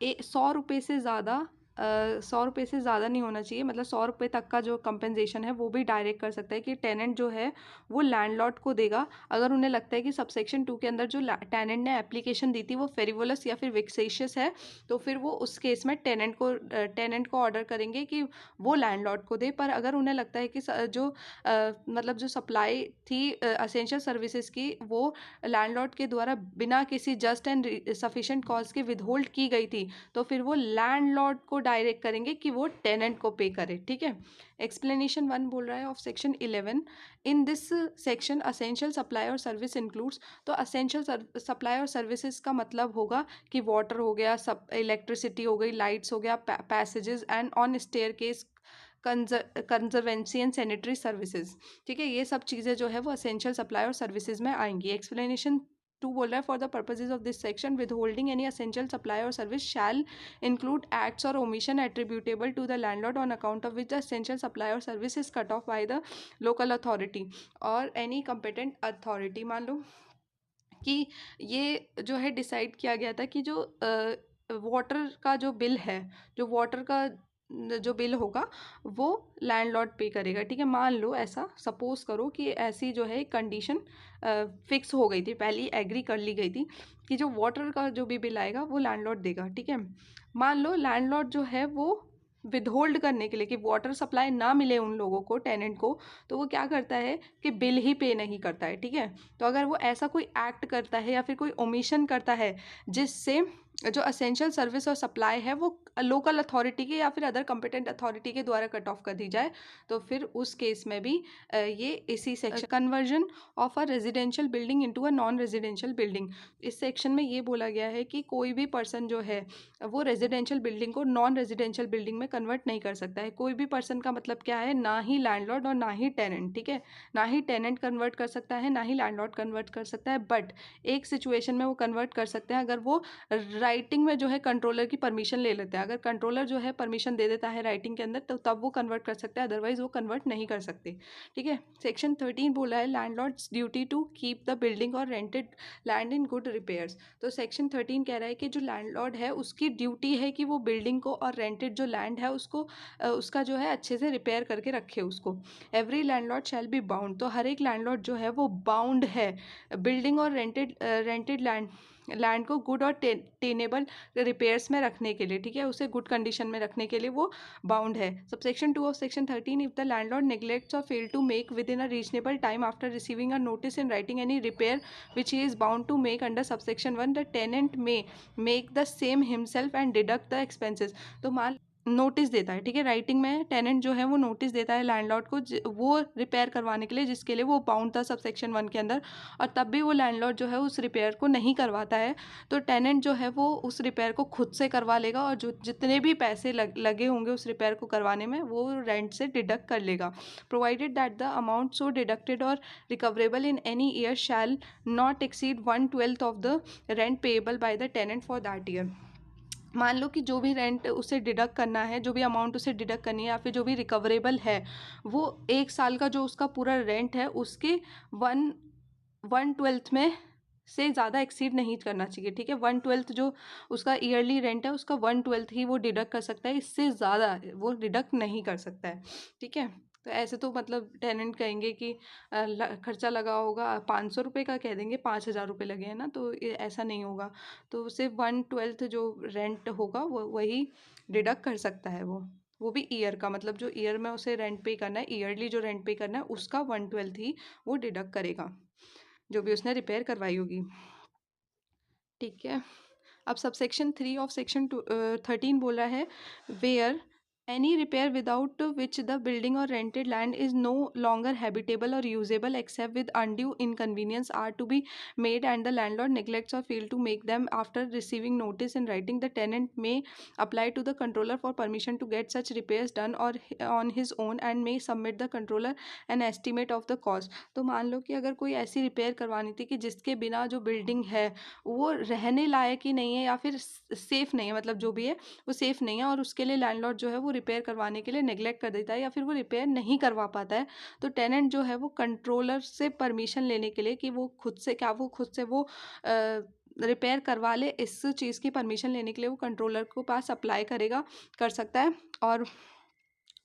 100 रुपये से ज़्यादा 100 रुपये से ज़्यादा नहीं होना चाहिए, मतलब 100 रुपये तक का जो कंपेंसेशन है वो भी डायरेक्ट कर सकता है कि टेनेंट जो है वो लैंडलॉर्ड को देगा अगर उन्हें लगता है कि सबसेक्शन 2 के अंदर जो टेनेंट ने एप्लीकेशन दी थी वो फेरिवोलस या फिर विक्सेशियस है, तो फिर वो उस केस में टेनेंट को ऑर्डर करेंगे कि वो लैंडलॉर्ड को दे। पर अगर उन्हें लगता है कि जो मतलब जो सप्लाई थी असेंशियल सर्विसेज की वो लैंडलॉर्ड के द्वारा बिना किसी जस्ट एंड सफिशिएंट कॉज के विदहोल्ड की गई थी, तो फिर वो लैंडलॉर्ड को डायरेक्ट करेंगे कि वो टेनेंट को पे करे। ठीक है, एक्सप्लेनेशन 1 बोल रहा है of section 11, in this section essential supply और सर्विस इंक्लूड्स। तो असेंशियल सप्लाई और सर्विसेज का मतलब होगा कि वाटर हो गया, सब इलेक्ट्रिसिटी हो गई, लाइट्स हो गया, passages and on staircase, conservancy and sanitary services. ठीक है, ये सब चीज़ें जो है वो असेंशियल सप्लाई और सर्विसेज में आएंगी। एक्सप्लेनेशन 2 बोल रहा है, for the purposes of this section withholding any essential supply और सर्विस शैल इंक्लूड एक्ट्स और omission attributable to the landlord on account of which the essential supply और service is cut off by the local authority और any competent authority. मान लो कि ये जो है डिसाइड किया गया था कि जो वाटर का जो बिल है, जो वाटर का जो बिल होगा वो लैंडलॉर्ड पे करेगा। ठीक है, मान लो ऐसा सपोज करो कि ऐसी जो है कंडीशन फिक्स हो गई थी, पहले एग्री कर ली गई थी कि जो वाटर का जो भी बिल आएगा वो लैंडलॉर्ड देगा। ठीक है, मान लो लैंडलॉर्ड जो है वो विदहोल्ड करने के लिए कि वाटर सप्लाई ना मिले उन लोगों को, टेनेंट को, तो वो क्या करता है कि बिल ही पे नहीं करता है। ठीक है, तो अगर वो ऐसा कोई एक्ट करता है या फिर कोई ओमिशन करता है जिससे जो असेंशियल सर्विस और सप्लाई है वो लोकल अथॉरिटी के या फिर अदर कॉम्पिटेंट अथॉरिटी के द्वारा कट ऑफ कर दी जाए, तो फिर उस केस में भी ये इसी section conversion of a residential building into a non residential building, इस सेक्शन में ये बोला गया है कि कोई भी पर्सन जो है वो रेजिडेंशियल बिल्डिंग को नॉन रेजिडेंशियल बिल्डिंग में कन्वर्ट नहीं कर सकता है। कोई भी पर्सन का मतलब क्या है, ना ही लैंडलॉर्ड और ना ही टेनेंट। ठीक है, ना ही टेनेंट कन्वर्ट कर सकता है ना ही लैंडलॉर्ड कन्वर्ट कर सकता है, बट एक सिचुएशन में वो कन्वर्ट कर सकते हैं अगर वो राइटिंग में जो है कंट्रोलर की परमिशन ले लेते हैं। अगर कंट्रोलर जो है परमिशन दे देता है राइटिंग के अंदर तो तब वो कन्वर्ट कर सकते हैं, अदरवाइज वो कन्वर्ट नहीं कर सकते। ठीक है, सेक्शन 13 बोला है landlord's duty to keep the building और rented land in good repairs. तो सेक्शन 13 कह रहा है कि जो लैंडलॉर्ड है उसकी ड्यूटी है कि वो बिल्डिंग को और रेंटेड जो लैंड है उसको उसका जो है अच्छे से रिपेयर करके रखे उसको। Every landlord shall be bound, तो हर एक लैंडलॉर्ड जो है वो बाउंड है बिल्डिंग और रेंटेड लैंड को गुड और टेनेबल रिपेयर्स में रखने के लिए। ठीक है, उसे गुड कंडीशन में रखने के लिए वो बाउंड है। Subsection 2 of section 13, if the landlord neglects और fail to make within a reasonable time after receiving a notice in writing any repair which he is bound to make under subsection 1, the tenant may make the same himself and deduct the expenses। तो मान notice देता है, ठीक है, writing में tenant जो है वो नोटिस देता है लैंडलॉर्ड को वो रिपेयर करवाने के लिए जिसके लिए वो बाउंड था सबसेक्शन 1 के अंदर, और तब भी वो लैंडलॉर्ड जो है उस रिपेयर को नहीं करवाता है, तो टेनेंट जो है वो उस रिपेयर को खुद से करवा लेगा और जो जितने भी पैसे लगे होंगे उस रिपेयर को करवाने में वो रेंट से डिडक्ट कर लेगा, provided that the amount so deducted और recoverable in any year shall not exceed 1/12 of the rent payable by the tenant for that year. मान लो कि जो भी रेंट उसे डिडक्ट करना है, जो भी अमाउंट उसे डिडक्ट करनी है या फिर जो भी रिकवरेबल है, वो 1 साल का जो उसका पूरा रेंट है उसके 1/12 में से ज़्यादा एक्सीड नहीं करना चाहिए। ठीक है, 1/12 जो उसका ईयरली रेंट है उसका 1/12 ही वो डिडक्ट कर सकता है, इससे ज़्यादा वो डिडक्ट नहीं कर सकता है। ठीक है, तो ऐसे तो मतलब टेनेंट कहेंगे कि खर्चा लगा होगा 500 रुपये का, कह देंगे 5000 रुपये लगे हैं ना, तो ऐसा नहीं होगा। तो सिर्फ 1/12 जो रेंट होगा वो वही डिडक्ट कर सकता है, वो भी ईयर का, मतलब जो ईयर में उसे रेंट पे करना है, ईयरली जो रेंट पे करना है उसका 1/12 ही वो डिडक्ट करेगा जो भी उसने रिपेयर करवाई होगी। ठीक है, अब सबसेक्शन 3 ऑफ सेक्शन 13 बोल रहा है where Any repair without which the building or rented land is no longer habitable or usable except with undue inconvenience are to be made, and the landlord neglects or fail to make them after receiving notice in writing, the tenant may apply to the controller for permission to get such repairs done or on his own and may submit the controller an estimate of the cost. तो मान लो कि अगर कोई ऐसी repair करवानी थी कि जिसके बिना जो बिल्डिंग है वो रहने लायक ही नहीं है या फिर सेफ नहीं है, मतलब जो भी है वो सेफ़ नहीं है, और उसके लिए लैंडलॉर्ड जो है वो रिपेयर करवाने के लिए नेग्लेक्ट कर देता है या फिर वो रिपेयर नहीं करवा पाता है, तो टेनेंट जो है वो कंट्रोलर से परमिशन लेने के लिए कि वो खुद से वो रिपेयर करवा ले, इस चीज़ की परमिशन लेने के लिए वो कंट्रोलर को पास अप्लाई करेगा, कर सकता है। और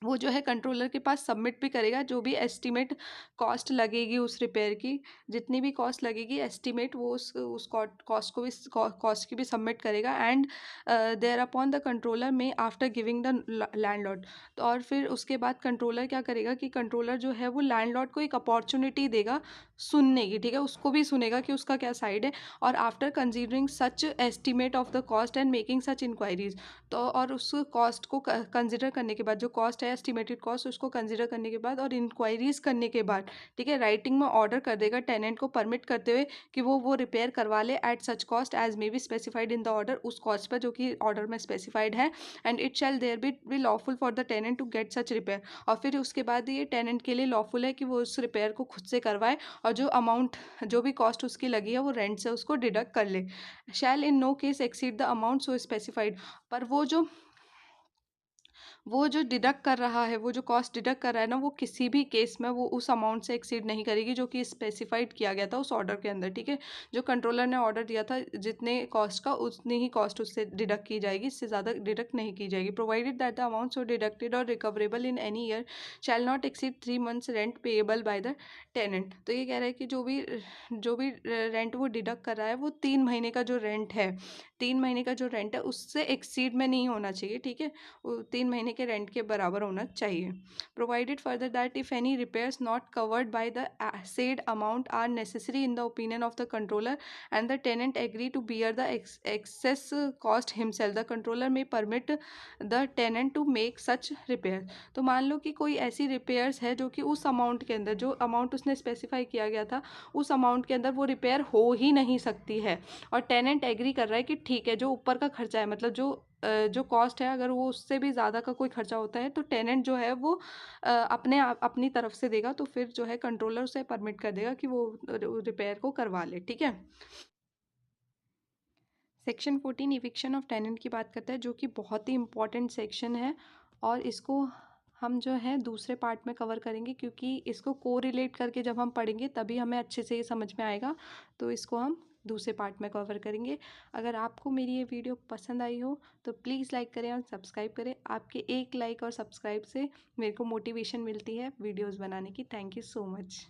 वो जो है कंट्रोलर के पास सबमिट भी करेगा जो भी एस्टीमेट कॉस्ट लगेगी उस रिपेयर की, जितनी भी कॉस्ट लगेगी एस्टीमेट, वो उस कॉस्ट को भी कॉस्ट की भी सबमिट करेगा। And thereupon the controller may after giving the landlord, तो और फिर उसके बाद कंट्रोलर क्या करेगा कि कंट्रोलर जो है वो लैंडलॉर्ड को एक अपॉर्चुनिटी देगा सुनने की, ठीक है, उसको भी सुनेगा कि उसका क्या साइड है, और after considering such estimate of the cost and making such inquiries, तो और उस कॉस्ट को कंसिडर करने के बाद, जो कॉस्ट है एस्टिमेटेड कॉस्ट, उसको कंसिडर करने के बाद और इंक्वायरीज करने के बाद, ठीक है, राइटिंग में ऑर्डर कर देगा टेनेंट को परमिट करते हुए कि वो रिपेयर करवा ले at such cost as may be specified in the order, उस कॉस्ट पर जो कि ऑर्डर में स्पेसिफाइड है, and it shall there be lawful for the tenant to get such repair, और फिर उसके बाद ये टेनेंट के लिए लॉफुल है कि वो उस रिपेयर को खुद से करवाए और जो अमाउंट, जो भी कॉस्ट उसकी लगी है वो रेंट से उसको डिडक्ट कर ले। Shall in no case exceed the amount so specified, पर वो जो डिडक्ट कर रहा है, वो जो कॉस्ट डिडक्ट कर रहा है ना, वो किसी भी केस में वो उस अमाउंट से एक्सीड नहीं करेगी जो कि स्पेसिफाइड किया गया था उस ऑर्डर के अंदर, ठीक है, जो कंट्रोलर ने ऑर्डर दिया था जितने कॉस्ट का उतनी ही कॉस्ट उससे डिडक्ट की जाएगी, इससे ज़्यादा डिडक्ट नहीं की जाएगी, provided that the amount so deducted और recoverable in any year shall not exceed 3 months rent payable by the tenant. तो ये कह रहा है कि जो भी रेंट वो डिडक्ट कर रहा है वो 3 महीने का जो रेंट है, 3 महीने का जो रेंट है उससे एक्सीड में नहीं होना चाहिए, ठीक है, 3 महीने के रेंट के बराबर होना चाहिए। Provided further that if any repairs not covered by the said amount are necessary in the opinion of the controller and the tenant agree to bear the excess cost himself, the controller may permit the tenant to make such repair. तो मान लो कि कोई ऐसी repairs है जो कि उस अमाउंट के अंदर, जो अमाउंट उसने स्पेसिफाई किया गया था उस अमाउंट के अंदर वो रिपेयर हो ही नहीं सकती है, और टेनेंट एग्री कर रहा है कि ठीक है, जो ऊपर का खर्चा है, मतलब जो कॉस्ट है अगर वो उससे भी ज़्यादा का कोई खर्चा होता है तो टेनेंट जो है वो अपनी तरफ से देगा, तो फिर जो है कंट्रोलर उसे परमिट कर देगा कि वो रिपेयर को करवा ले, ठीक है। सेक्शन 14 इविक्शन ऑफ टेनेंट की बात करता है, जो कि बहुत ही इंपॉर्टेंट सेक्शन है, और इसको हम जो है दूसरे पार्ट में कवर करेंगे, क्योंकि इसको को रिलेट करके जब हम पढ़ेंगे तभी हमें अच्छे से ये समझ में आएगा, तो इसको हम दूसरे पार्ट में कवर करेंगे। अगर आपको मेरी ये वीडियो पसंद आई हो तो प्लीज़ लाइक करें और सब्सक्राइब करें, आपके एक लाइक और सब्सक्राइब से मेरे को मोटिवेशन मिलती है वीडियोज़ बनाने की। Thank you so much.